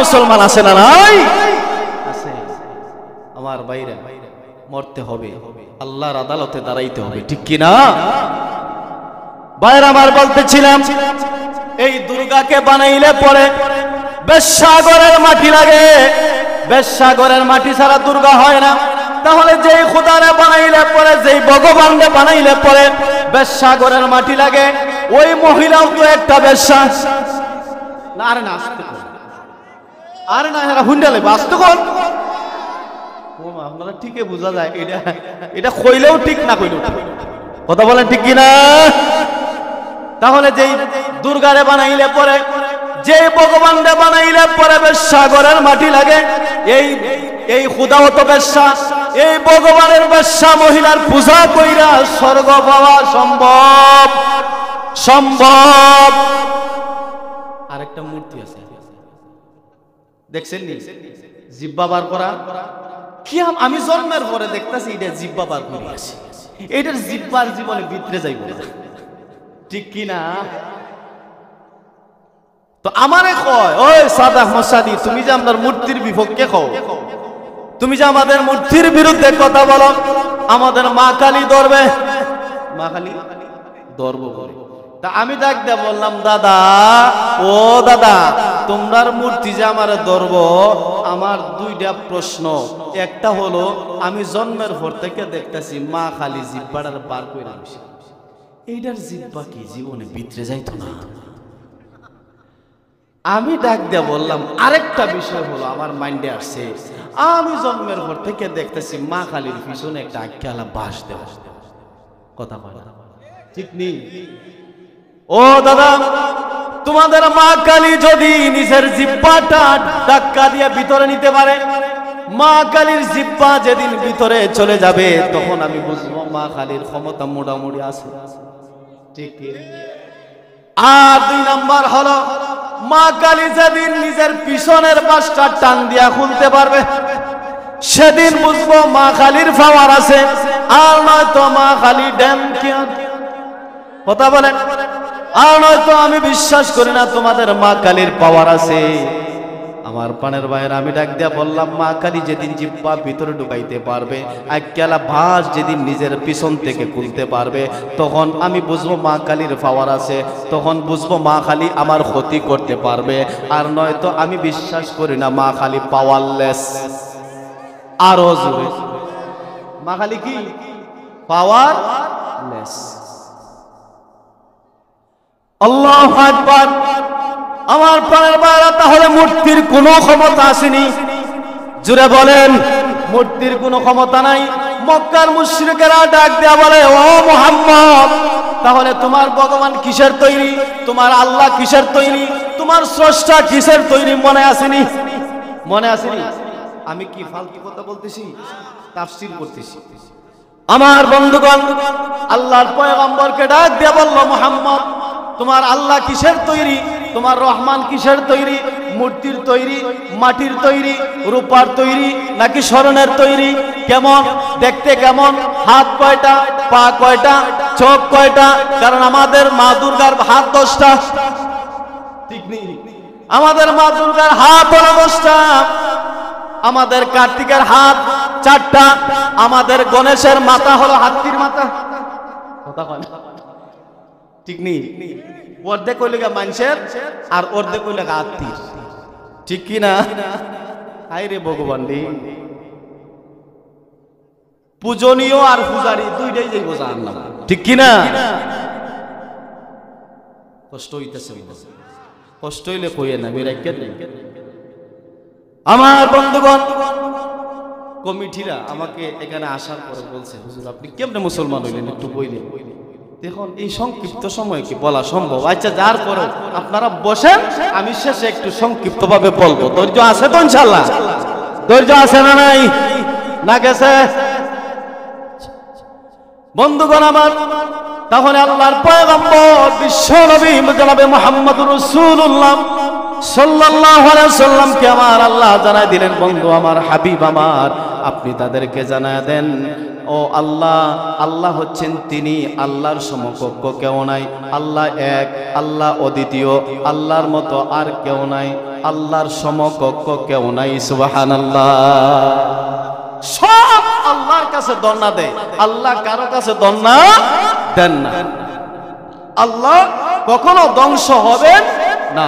মুসলমান আছে না নাই? আছে। আমার বাইরে মরতে হবে, আল্লাহর আদালতে দাঁড়াইতে হবে, ঠিক কি না? বাইরে আমার বলতেছিলাম, এই দুর্গাকে বানাইলে পরে বেশ্যাগরের মাটি লাগে, বেশ্যাগরের মাটি ছাড়া দুর্গা হয় না। তাহলে যেই খোদারে বানাইলে পরে, যেই ভগবানকে বানাইলে পরে বেশ্যাগরের মাটি লাগে, ওই মহিলাও তো একটা বেশ্যা। না আরে না, আসতে কর, আরে না এরা হুন্ডালে আসতে কর। আপনারা ঠিকই বোঝা যায়, এটা কইলেও ঠিক না কইলেও ঠিক। কথা বলেন ঠিক কিনা? তাহলে যেই দুর্গারে বানাইলে পরে, যে ভগবানরে বানাইলে পরে বেশ্যাগরের মাটি লাগে, এই খোদাও তো বেশ্যা। এই ভগবানের বেশ্যা মহিলার পূজা কইরা স্বর্গ পাওয়া সম্ভব? সম্ভব। আরেকটা মূর্তি আছে, দেখছেন নি? জিব্বা বার করা। কি আমি জন্মের পরে দেখতেছি এটা জিব্বা বার করে আছে। এটার জিব্বার জীবনে ভিতরে যাইব, ঠিক কি না? তো আমারে কয়, ওই সাদাক মসাদি, তুমি যে আমাদের মূর্তির বিপক্ষে কও, তুমি যে আমাদের মূর্তির বিরুদ্ধে কথা বলো, আমাদের মা কালী ধরবে, মা কালী ধরবো বলে। তা আমি ডাক দিয়ে বললাম, দাদা ও দাদা, তোমরার মূর্তি যে আমারে ধরবো, আমার দুইটা প্রশ্ন। একটা হলো, আমি জন্মের পর থেকে দেখতেছি মা কালী জিব্বাটার বার করে বসে, এইটার জিব্বা কি জীবনে ভিতরে যাইতো না? আমি ডাক দিয়ে বললাম, আরেকটা বিষয় হলো আমার মাইন্ডে আসছে, আমি জন্মের পর থেকে দেখতেছি মা কালীর পিছনে একটা আখ্যালা বাস দেওয়া। কথা বলে ঠিক নেই? ও দাদা, তোমাদের মা কালী যদি নিজের জিব্বাটা ধাক্কা দিয়ে ভিতরে নিতে পারে, মা কালীর জিব্বা যেদিন ভিতরে চলে যাবে, তখন আমি বুঝবো মা কালীর ক্ষমতা মোটামুটি আছে, ঠিক? আর দুই নাম্বার হলো, মা কালী যেদিন নিজের পিছনের পাশটা টান দিয়া খুলতে পারবে, সেদিন বুঝবো মা কালীর পাওয়ার আছে। আর নয়তো মা কালী ড্যাম কেয়ার। কথা বলেন? আর নয়তো আমি বিশ্বাস করি না তোমাদের মা কালীর পাওয়ার আছে। আমার পানের ভাইয়ের, আমি ডাক দিয়া বললাম, মা কালী যেদিন জিব্বা ভিতরে ঢুকাইতে পারবে, একলা ভাস যেদিন নিজের পিছন থেকে খুলতে পারবে, তখন আমি বুঝবো মা কালীর পাওয়ার আছে, তখন বুঝবো মা কালী আমার ক্ষতি করতে পারবে। আর নয়তো আমি বিশ্বাস করি না মা কালী পাওয়ারলেস। আরো জোরে, মা কালী কি পাওয়ারলেস? আল্লাহু আকবার। আমার প্রাণের ভাইরা, তাহলে মূর্তির কোনো ক্ষমতা আসেনি? জুড়ে বলেন, মূর্তির কোনো ক্ষমতা নাই। মক্কার মুশরিকেরা ডাক দেয়া বলে, ও মুহাম্মদ, তাহলে তোমার ভগবান কিসের তৈরি? তোমার আল্লাহ কিসের তৈরি? তোমার স্রষ্টা কিসের তৈরি? মনে আসেনি? মনে আসেনি? আমি কি ফালতু কথা বলতেছি? তাফসীর করতেছি। আমার বন্ধুগণ, আল্লাহর পয়গম্বরকে ডাক দেয়া বলল, মুহাম্মদ, তোমার আল্লাহ কিসের তৈরি? তোমার রহমান কিসের তৈরি? মূর্তির তৈরি, মাটির তৈরি, রূপার তৈরি, নাকি স্বর্ণের তৈরি? কেমন দেখতে? কেমন? হাত কয়টা? পা কয়টা? চোখ কয়টা? কারণ আমাদের মা দুর্গার হাত 10টা, ঠিক নেই? আমাদের মা দুর্গার হাত হলো 10টা। আমাদের কার্তিকের হাত 4টা। আমাদের গণেশের মাথা হলো হাতির মাথা। কথা কয় না, ঠিক নেই? অর্ধেক হইলে মানুষের, আর অর্ধেক হইলে হাতির, ঠিক কি না? হায় রে ভগবান রে, পূজনীয় আর পূজারি দুইটাই যাইব জাহান্নাম, ঠিক কি না? কষ্ট হইতেছে, কষ্ট হইলে কইয়ে না, বেরাইকে নেই। আমার বন্ধুগণ, কমিটিরা আমাকে এখানে আসার পরে বলছে, হুজুর আপনি কেমনে মুসলমান হইলেন, একটু বইলেন। দেখুন, এই সংক্ষিপ্ত সময় কি বলা সম্ভব? আচ্ছা, যার পরে আপনারা বসেন, আমি শেষে একটু সংক্ষিপ্ত ভাবে বলবো। ধৈর্য আছে তো ইনশাআল্লাহ? ধৈর্য আছে না নাই? না গেছে? বন্ধুগণ আমার, তাহলে আল্লাহর পয়গম্বর বিশ্ব নবী জনাবে মুহাম্মদুর রাসূলুল্লাহ সাল্লাল্লাহু আলাইহি সাল্লামকে আমার আল্লাহ জানাই দিলেন, বন্ধু আমার, হাবিব আমার, আপনি তাদেরকে জানায় দেন ও আল্লাহ, আল্লাহ হচ্ছেন তিনি, আল্লাহর সমকক্ষ কেউ নাই, আল্লাহ এক, আল্লাহ অদ্বিতীয়, আল্লাহর মতো আর কেউ নাই, আল্লাহর সমকক্ষ কেউ নাই। সুবহানাল্লাহ। সব আল্লাহর কাছে দন্না দেয়, আল্লাহ কারো কাছে দন্না দেন না। আল্লাহ কখনো ধ্বংস হবেন না।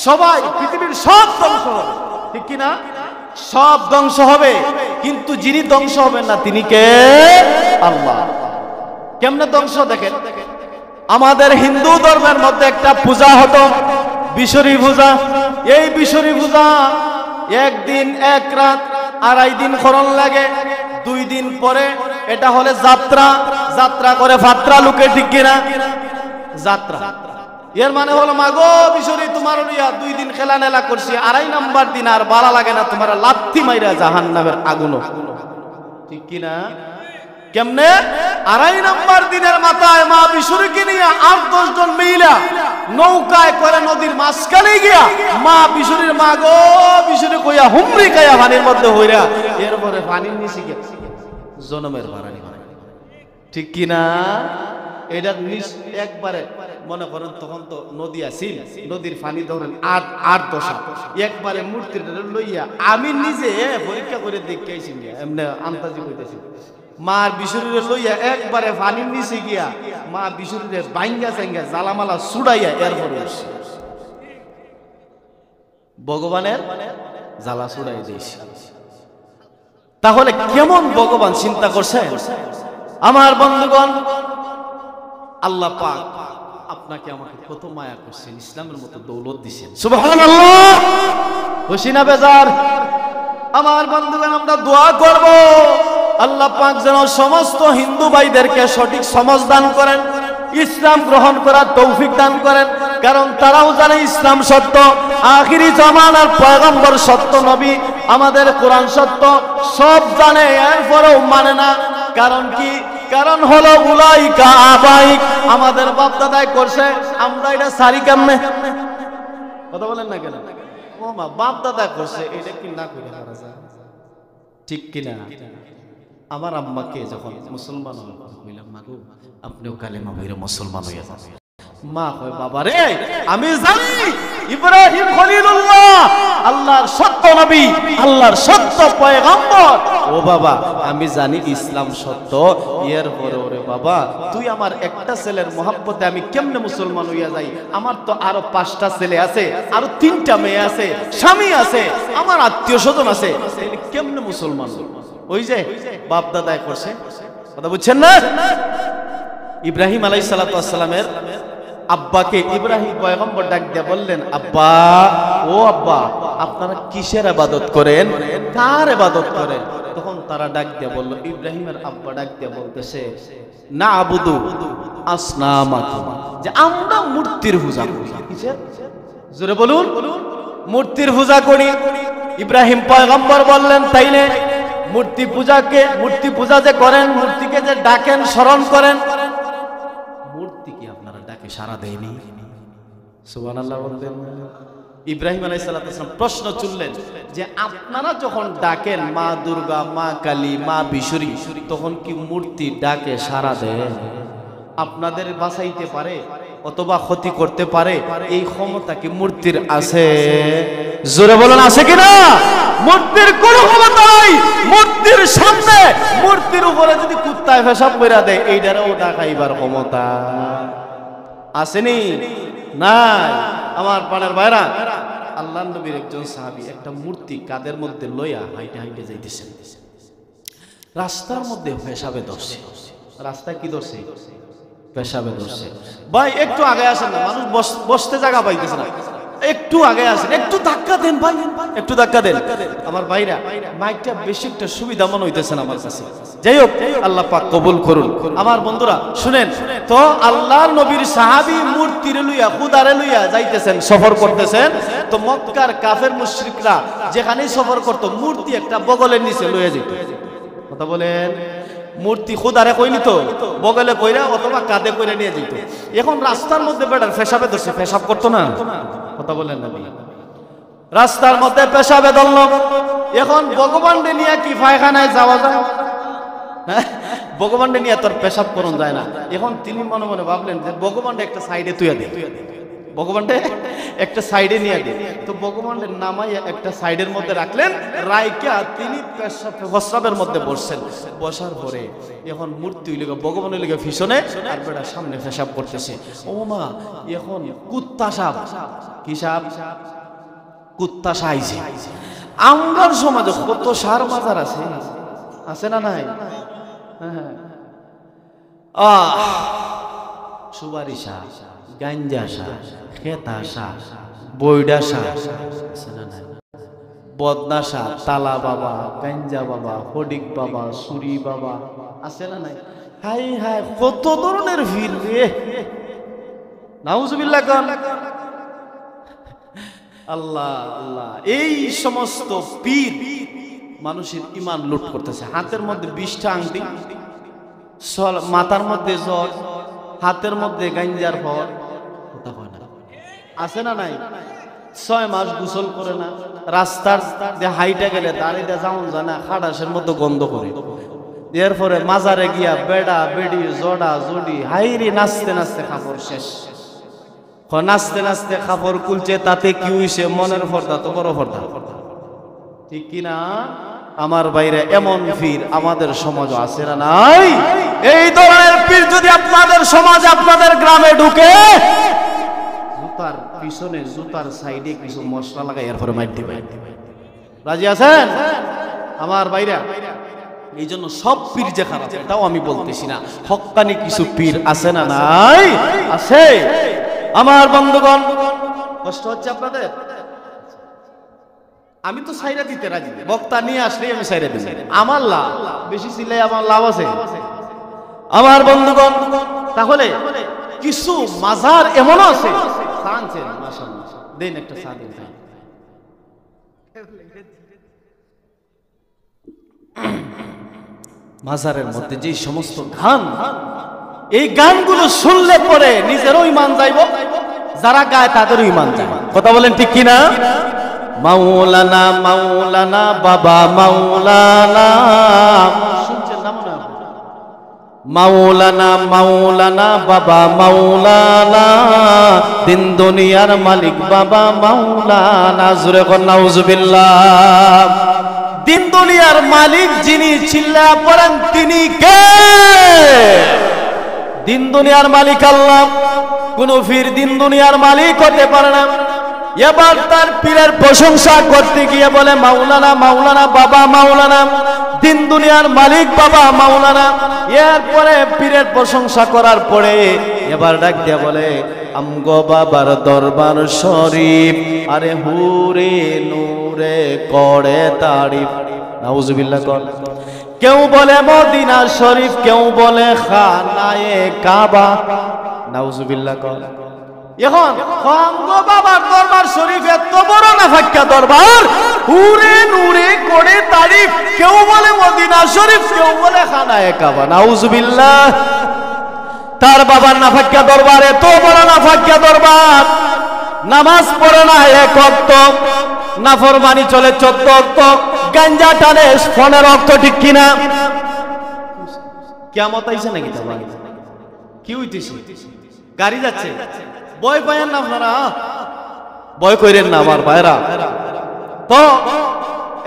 সবাই পৃথিবীর সব ধ্বংস হবে, ঠিক কি না? সব ধ্বংস হবে, কিন্তু যিনি ধ্বংস হবেন না তিনি কে? আল্লাহ। কেমনে ধ্বংস দেখেন, আমাদের হিন্দু ধর্মের মধ্যে একটা পূজা হতো, বিশরী পূজা। এই বিশরী পূজা একদিন এক রাত 2.5 দিন করণ লাগে, 2 দিন পরে এটা হলে যাত্রা, যাত্রা করে ফাত্রা লুকে, ঠিক কিনা? যাত্রা এর মানে হলো মাগো বিশরী তোমার লইয়া 2 দিন খেলা নেলা করছি, 2.5 নাম্বার দিন আর বালা লাগে না, তোমার লাত্তি মাইরা জাহান্নামের আগুন, ঠিক কিনা? কেমনে? 2.5 নাম্বার দিনের মাথায় মা বিশরীকে নিয়ে 8-10 জন মহিলা নৌকায় করে নদীর মাঝখানে গিয়া মা বিশরীর মাগো বিশরী কইয়া হুমরি খাইয়া পানির মধ্যে হইরা, এরপরে পানির নিচে গিয়া জনমের বাড়ানি, ঠিক কিনা? এটা একবারে মনে করেন তখন তো নদী আছিল, নদীর পানি ধরেন 8-10 একবারে মূর্তির লইয়া আমি নিজে পরীক্ষা করে দেখাইছি, এমনি আন্তাজি কইতেছি, মার বিশরীরে লইয়া একবারে পানির নিচে গিয়া মা বিশরীরে বাইঙ্গা চাঙ্গা জালামালা ছুড়াইয়া এরপরে ভগবানের জ্বালা ছুড়াই দিয়েছি। তাহলে কেমন ভগবান চিন্তা করছেন? আমার বন্ধুগণ, আল্লাহ পাক আপনাকে আমাকে কত মায়া করছেন, ইসলামের মতো দৌলত দিয়েছেন। সুবহানাল্লাহ। খুশি না বেজার? আমার বন্ধুগণ, আমরা দোয়া করব আল্লাহ পাক যেন সমস্ত হিন্দু ভাইদেরকে সঠিক সমাজ দান করেন, ইসলাম গ্রহণ করার তৌফিক দান করেন, কারণ তারাও জানে ইসলাম সত্য, আখিরি জামানার পয়গম্বর সত্য, নবী আমাদের কোরআন সত্য, সব জানে, এরপরেও মানে না। কারণ কি? কারণ হলো উলাইকা আবাইক, আমাদের বাপ দাদাই করছে, আমরা এটা সারি কেমনে? কথা বলেন না কেন? ও মা, বাপ দাদা করছে, এটা কি না করে করা যায়? ঠিক কিনা? আমার আম্মাকে যখন মুসলমান হইলাম, মাগো আপনিও কালেমা হইরে মুসলমান হইয়া যাবেন। মা কয়, বাবা রে আমি জানি ইব্রাহিম খলিলুল্লাহ আল্লাহর সত্য নবী, আল্লাহর সত্য পয়গম্বর। ও বাবা আমি জানি ইসলাম সত্য, এর পরে ওরে বাবা তুই আমার একটা ছেলের মহব্বতে আমি কেমনে মুসলমান হইয়া যাই? আমার তো আরো 5টা ছেলে আছে, আরো 3টা মেয়ে আছে, স্বামী আছে, আমার আত্মীয় স্বজন আছে, কেমনে মুসলমান? ওই যে বাপ দাদায় করছে, কথা বুঝছেন না? ইব্রাহিম আলাইহিস সালাতু ওয়াস সালামের আব্বাকে ইব্রাহিম পয়গম্বর ডাক দিয়ে বললেন, আব্বা, ও আব্বা, আপনারা কিসের ইবাদত করেন, কার ইবাদত করেন? তখন তারা ডাক দিয়ে বলল, ইব্রাহিমের আব্বা ডাক দিয়ে বলতেছে, না আবুদু আসনামাকুম, যে আমরা মূর্তির পূজা করি। কিসের? জোরে বলুন। মূর্তির পূজা করি। ইব্রাহিম পয়গম্বর বললেন, তাইলে মূর্তি পূজা যে করেন, মূর্তিকে যে ডাকেন, স্মরণ করেন, মূর্তি কি আপনারা ডাকে সারা দেয়নি? সুবহানাল্লাহ বলতেন। ইব্রাহিম আলাইহিস সালাম প্রশ্ন তুললেন যে আপনারা যখন ডাকেন মা দুর্গা, মা কালী, মা বিশরী, তখন কি মূর্তি ডাকে সারা দেয়? আপনাদের বাঁচাইতে পারে অথবা ক্ষতি করতে পারে, এই ক্ষমতা কি মূর্তির আছে? জোরে বলেন, আছে কিনা? মূর্তির কোনো ক্ষমতা নাই। মূর্তির সামনে, মূর্তির উপরে যদি কুত্তায় পেশাব কইরা দেয়, এইটারও ডাকাইবার ক্ষমতা আসেনি? নাই। আমার পানের ভাইরা, আল্লাহর নবীর একজন সাহাবী একটা মূর্তি কাদের মধ্যে লইয়া হাইটে হাইটে যাইতেছেন, রাস্তার মধ্যে পেশাবে ধরছে। রাস্তায় কি ধরছে? পেশাবে ধরছে। ভাই একটু আগে আসেন না, মানুষ বসতে জায়গা পাইতেছে না, একটু আগে আসেন, একটু ধাক্কা দেন ভাই, একটু ধাক্কা দেন। আমার ভাইরা, মাইকটা বেশি একটা সুবিধা মনে হইতেছে না আমার কাছে। যাই হোক, আল্লাহ পাক কবুল করুন। আমার বন্ধুরা শুনেন তো, আল্লাহর নবীর সাহাবী মূর্তিরে লইয়া, খুদারে লইয়া যাইতেছেন, সফর করতেছেন। তো মক্কার কাফের মুশরিকরা যেখানেই সফর করতো, মূর্তি একটা বগলের নিচে লইয়া যেত। কথা বলেন, মূর্তি খুদারে কই নিত, বগলে কইরা অথবা কাঁধে কইরা নিয়ে যেত। এখন রাস্তার মধ্যে বেটার পেশাবে ধরছে, পেশাব করতো না? কথা বলেন না? রাস্তার মধ্যে পেশাবে ধরল। এখন ভগবানকে নিয়ে কি পায়খানায় যাওয়া যায়? হ্যাঁ, ভগবানকে নিয়ে তোর পেশাব করুন যায় না। এখন তিনি মনে মনে ভাবলেন যে ভগবানটা একটা সাইডে তুই দে, ভগবানটা একটা সাইডে নিয়ে দে। তো ভগবানের নামাই একটা সাইডের মধ্যে রাখলেন, রাইকা তিনি প্রস্রাবের মধ্যে বসছেন। বসার পরে এখন মূর্তি লেগে ভগবানের লেগে পিছনে আর বেটা সামনে পেশাব করতেছে। ও মা, এখন কুত্তা সাপ, কি সাপ? কুত্তা সাইছে। আমরার সমাজে কত সার মাজার আছে, আছে না নাই? সুবারি শাহ, গাঞ্জা শাহ, খেতা শাহ, বৈডা শাহ, বদনা শাহ, তালা বাবা, গাঞ্জা বাবা, ফডিক বাবা, সুরি বাবা, আছে না নাই? হাই হাই, কত ধরনের ভিড় রে! নাউজুবিল্লাহ কোন। আল্লাহ আল্লাহ, এই সমস্ত পীর মানুষের ইমান লুট করতেছে। হাতের মধ্যে 20টা আংটি, মাথার মধ্যে জ্বর, হাতের মধ্যে গাঞ্জার ফল, কথা কয় না, আছে না নাই? 6 মাস গোসল করে না, রাস্তার দিয়ে হাইটা গেলে দাঁড়িয়ে যাওন যায় না, খাটাসের মধ্যে গন্ধ করে। এরপরে মাজারে গিয়া বেড়া বেড়ি জোড়া জুড়ি হাইরি নাচতে নাচতে কাপড় শেষ। নাচতে নাচতে কাপড় খুলছে, তাতে কি হইছে? মনের পর্দা তো বড় পর্দা, ঠিক কিনা? আমার বাইরে এমন পীর আমাদের সমাজ আছে না নাই? এই ধরনের পীর যদি আপনাদের সমাজে, আপনাদের গ্রামে ঢুকে, জুতার পিছনে, জুতার সাইডে কিছু মশলা লাগাই এরপরে মাইর দিবে। রাজি আছেন আমার বাইরে? এই জন্য সব পীর যে খারাপ এটাও আমি বলতেছি না, হক্কানি কিছু পীর আছে না নাই? আছে। আমার বন্ধুগণ, কষ্ট হচ্ছে আপনাদের? আমি তো সাইরা দিতে রাজি, বক্তা নিয়ে আসলেই আমি সাইরা দিই। আমার লাভ বেশি ছিল, আমার লাভ আছে। আমার বন্ধুগণ, তাহলে কিছু মাজার এমন আছে, শানছেন মাশাআল্লাহ, দেন একটা সাদিন। মাজারের মধ্যে যে সমস্ত গান, এই গানগুলো শুনলে পরে নিজেরও ঈমান যাইব, যারা গায় তাদেরও ঈমান যাবে। কথা বলেন ঠিক কিনা? মাওলানা মাওলানা বাবা মাওলানা, শুনছেন না মনে হয়? মাওলানা মাওলানা বাবা মাওলানা, দিন দুনিয়ার মালিক বাবা মাওলানা। জোরে কর নাউজুবিল্লাহ। দিন দুনিয়ার মালিক যিনি, চিল্লায়া পড়েন তিনি কে? দিন দুনিয়ার মালিক আল্লাহ। কোন পীর দিন দুনিয়ার মালিক হতে পারে না। এবার তার পীরের প্রশংসা করতে গিয়ে বলে মাওলানা মাওলানা বাবা মাওলানা, দিন দুনিয়ার মালিক বাবা মাওলানা। এরপরে পীরের প্রশংসা করার পরে এবার ডাক দিয়ে বলে আমগো বাবার দরবার শরীফ, আরে হুরে নূরে করে তারিফ। নাউজুবিল্লাহ কর। কেউ বলে মদিনা শরীফ, কেউ বলে খানায়ে কাবা। নাউজুবিল্লাহ কর। এখন আমগো বাবার দরবার শরীফ এত বড় নাফাক্কা দরবার, হুরে নূরে করে তারিফ। কেউ বলে মদিনা শরীফ, কেউ বলে খানায়ে কাবা। নাউজুবিল্লাহ। তার বাবার নাফাক্কা দরবার, এত বড় নাফাক্কা দরবার, নামাজ পড়ে না 1 ওয়াক্ত, নাফরমানি চলে 14 ওয়াক্ত, গাঞ্জা টানে 15 ওয়াক্ত, ঠিক কিনা? কিয়ামত আইছে নাকি? তো কি হইতেছে? গাড়ি যাচ্ছে, ভয় পায়েন না আপনারা, ভয় করেন না আমার ভাইরা। তো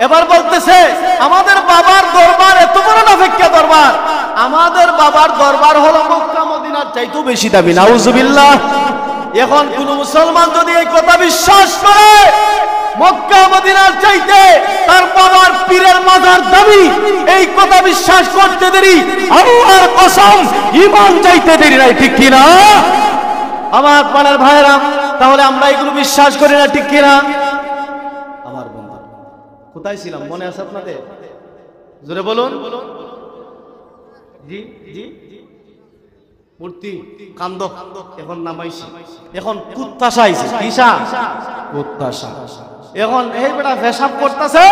এবার বলতেছে আমাদের বাবার দরবার এত বড় নাফাক্কা দরবার, আমাদের বাবার দরবার হলো মক্কা মদিনার চাইতেও বেশি দামি। নাউজুবিল্লাহ। এখন কোন মুসলমান যদি এই কথা বিশ্বাস করে মক্কা মদিনার চাইতে তার বাবার পীরের মাজার দামি, এই কথা বিশ্বাস করতে দেরি, আল্লাহর কসম ঈমান চাইতে দেরি নাই, ঠিক কিনা আমার পাড়ার ভাইরা? তাহলে আমরা এগুলো বিশ্বাস করি না, ঠিক কিনা? আমার বন্ধু, কোথায় ছিলাম মনে আছে আপনাদের? জোরে বলুন। জি জি, মূর্তি কান্দ এখন নামাইছি, এখন কুত্তাশা আইছে। কিসা? কুত্তাশা। এখন এই বেটা পেশাব করতেছে,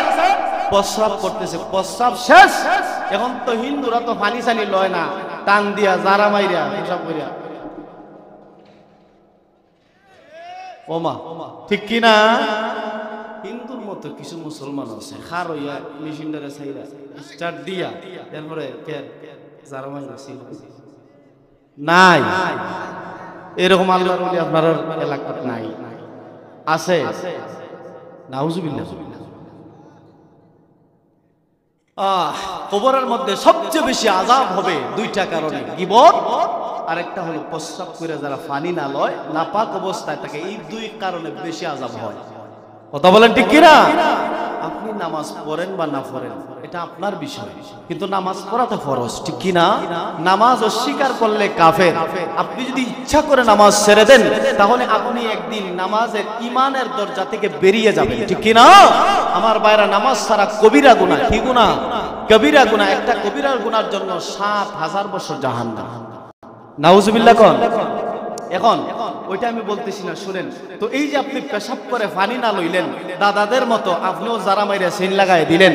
প্রস্রাব করতেছে, প্রস্রাব শেষ। এখন তো হিন্দুরা তো পানি সানি লয় না, টান দিয়া জারা মাইরা পেশাব করিয়া। ওমা, ঠিক কিনা? হিন্দুর মতো তো কিছু মুসলমান আছে খার হইয়া মেশিনটারে ছাইরা স্টার্ট দিয়া এরপরে কে যারা ছিল নাই, এরকম আল্লাহর ওলি আপনার এলাকাত নাই, আছে? নাউজুবিল্লাহ। কবরের মধ্যে সবচেয়ে বেশি আযাব হবে দুইটা কারণে, গীবত আর একটা হলো প্রস্রাব করে যারা পানি না লয়, নাপাক অবস্থায় থাকে, এই দুই কারণে বেশি আযাব হয়। কথা বলেন ঠিক কিনা? আপনি নামাজ পড়েন বা না পড়েন এটা আপনার বিষয়, কিন্তু নামাজ পড়া তো ফরজ, ঠিক কিনা? নামাজ অস্বীকার করলে কাফের। আপনি যদি ইচ্ছা করে নামাজ ছেড়ে দেন তাহলে আপনি একদিন নামাজের ইমানের দরজা থেকে বেরিয়ে যাবেন, ঠিক কিনা? আমার ভাইরা, নামাজ ছাড়া কবিরা গুনাহ। কি গুনাহ? কবিরা গুনাহ। একটা কবিরার গুনার জন্য ৭,০০০ বছর জাহান্নাম। নাউজুবিল্লাহ কোন। এখন ওইটা আমি বলতেছি না, শুনেন তো। এই যে আপনি পেশাব করে পানি না লইলেন, দাদাদের মতো আপনিও যারা মাইরে সিন লাগাই দিলেন,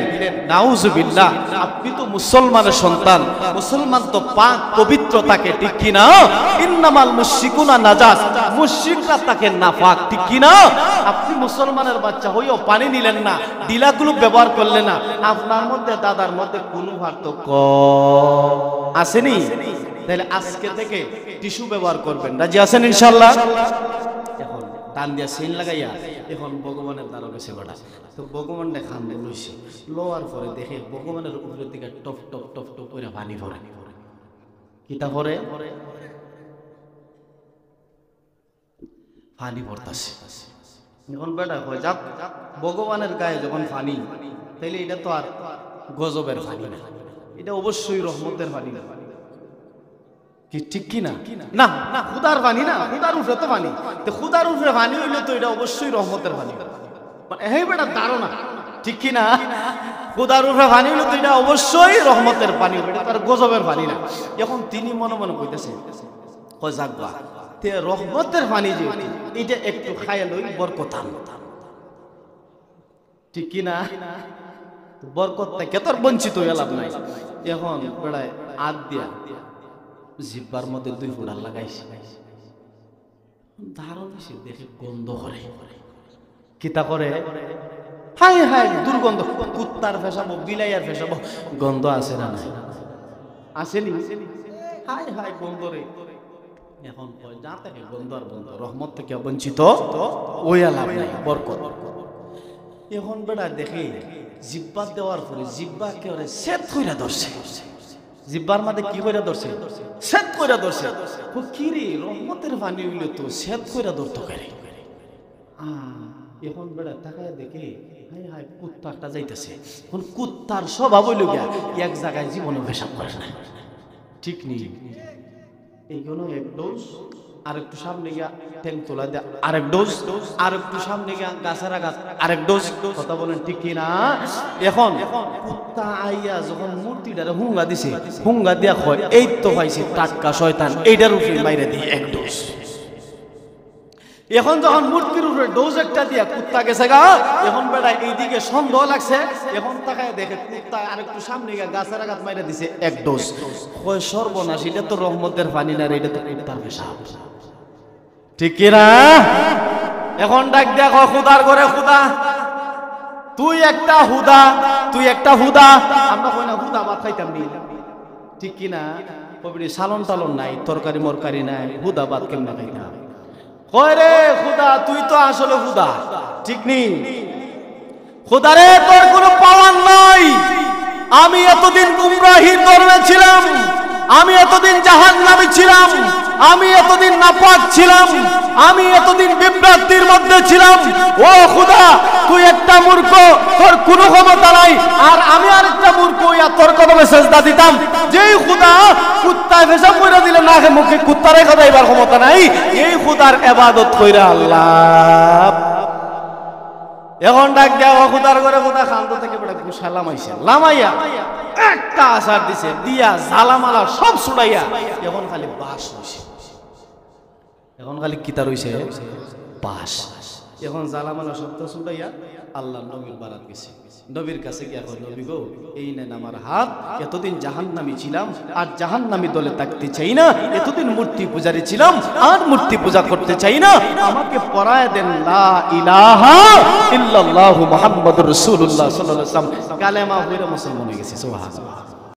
নাউজুবিল্লাহ। আপনি তো মুসলমানের সন্তান, মুসলমান তো পাক পবিত্র থাকে, ঠিক কি না? ইন্নামাল মুশরিকুনা নাজাস, মুশরিকরা থাকে নাপাক, ঠিক কি না? আপনি মুসলমানের বাচ্চা হইও পানি নিলেন না, ডিলাগুলো ব্যবহার করলেন না, আপনার মধ্যে দাদার মধ্যে কোনো পার্থক্য আসেনি? তাহলে আজকে থেকে টিস্যু ব্যবহার করবেন, রাজি আছেন ইনশাআল্লাহ? এখন টান দিয়া সিন লাগাইয়া এখন ভগবানের দ্বারা গেছে বেটা, তো ভগবানটা খান লইছে, লোয়ার পরে দেখে ভগবানের উপরের দিকে টপ টপ টপ টপ করে পানি পড়ে। কিতা পরে? পানি পড়তাছে। এখন বেটা কয় যাক, ভগবানের গায়ে যখন পানি, তাইলে এটা তো আর গজবের পানি না, এটা অবশ্যই রহমতের পানি না, কি ঠিক কি না? না না, খুদার পানি না, খুদার উপরে তো পানি, তো খুদার উপরে পানি হইলে তো এটা অবশ্যই রহমতের পানি। এই বেটা ধারণা, ঠিক কি না? খুদার উপরে পানি হইলে তো এটা অবশ্যই রহমতের পানি, এটা তার গজবের পানি না। এখন তিনি মনে মনে কইতেছে, কয় যাকবা তে রহমতের পানি যে এটা একটু খাইয়া লই, বরকত আন, ঠিক কি না? বরকত থেকে তোর বঞ্চিত হয়ে লাভ নাই। এখন বেড়ায় আদ দিয়া জিব্বার মধ্যে 2 ফোঁটা লাগাইছে, ধারণ এসে দেখে গন্ধ করে। কিতা করে? হাই হাই দুর্গন্ধ, কুত্তার ফেসাবো, বিলাইয়ার ফেসাবো, গন্ধ আছে না? নাই আসেনি? হাই হাই গন্ধ রে। এখন যা থেকে গন্ধ আর গন্ধ, রহমত থেকে বঞ্চিত ওই লাভ নাই, বরকত। এখন বেড়া দেখে জিব্বা দেওয়ার পরে জিব্বা কে সেট কইরা ধরছে, জিব্বার মধ্যে কি কইরা ধরছে? সেট কইরা ধরছে। ও কি রে, রহমতের পানি হইল তো সেট কইরা ধরতো করে। এখন বেড়া তাকায় দেখে হাই হাই কুত্তাটা যাইতেছে। এখন কুত্তার স্বভাব হইল গিয়া এক জায়গায় জীবনে পেশাব করে না, ঠিক নেই? এইগুলো এক ডোজ, আর একটু সামনে গিয়া ট্যাং তোলা দেয়া আরেক ডোজ, আর একটু সামনে গিয়া গাছের আঘাত আরেক ডোজ। কথা বলেন ঠিক কিনা? এখন কুত্তা আইয়া যখন মূর্তিটারে হুঙ্গা দিছে, হুঙ্গা দিয়া কয় এই তো পাইছি টাটকা শয়তান, এইটার উপরে বাইরে দিয়ে এক ডোজ। এখন যখন মূর্তির উপরে ডোজ একটা দিয়া কুত্তা গেছে গা, এখন বেড়া এইদিকে সন্দেহ লাগছে, এখন তাকায় দেখে কুত্তা আরেকটু সামনে গিয়া গাছের আঘাত মাইরা দিছে এক ডোজ। কয় সর্বনাশ, এটা তো রহমতের পানি না, এটা তো কুত্তার পেশাব, ঠিক কিনা? এখন ডাক দেয়া কয় খুদার ঘরে, খুদা তুই একটা হুদা, তুই একটা হুদা। আমরা কই না হুদা ভাত খাইতাম নি, ঠিক কিনা? কবি সালন টালন নাই, তরকারি মরকারি নাই, হুদা ভাত কেমনে খাইতাম? কয় রে খুদা তুই তো আসলে হুদা, ঠিক নি? খুদা রে তোর কোনো পাওয়ার নাই, আমি এতদিন গুমরাহি ধর্মে ছিলাম, আমি এতদিন জাহান্নামী ছিলাম, আমি এতদিন নাপাক ছিলাম, আমি এতদিন বিভ্রান্তির মধ্যে ছিলাম। ও খুদা তুই একটা মূর্খ, তোর কোনো ক্ষমতা নাই, আর আমি আরেকটা মূর্খ হইয়া তোর কদমে সেজদা দিতাম। যেই খুদা কুত্তায় পেশাব কইরা দিলে না মুখে কুত্তারে কথা এবার ক্ষমতা নাই, এই খুদার ইবাদত কইরা আল্লাহ। এখন ডাক দেওয়া খুদার ঘরে, খুদা খান্ত থেকে বেড়া গুসা লামাইছে, লামাইয়া একটা আসার দিছে, দিয়া ঝালামালা সব ছুড়াইয়া এখন খালি বাস হইছে। এখন খালি কিতা রইছে? বাস। এখন জালামালা সত্য ছুটাইয়া আল্লাহ নবীর বারাত গেছে। নবীর কাছে গিয়া কয়, নবী গো, এই নেন আমার হাত, এতদিন জাহান্নামী ছিলাম আর জাহান্নামী দলে থাকতে চাই না, এতদিন মূর্তি পূজারী ছিলাম আর মূর্তি পূজা করতে চাই না, আমাকে পরায় দেন লা ইলাহা ইল্লাল্লাহু মুহাম্মাদুর রাসূলুল্লাহ সাল্লাল্লাহু আলাইহি ওয়াসাল্লাম। কালেমা পড়ে মুসলমান হয়ে গেছে। সুবহানাল্লাহ।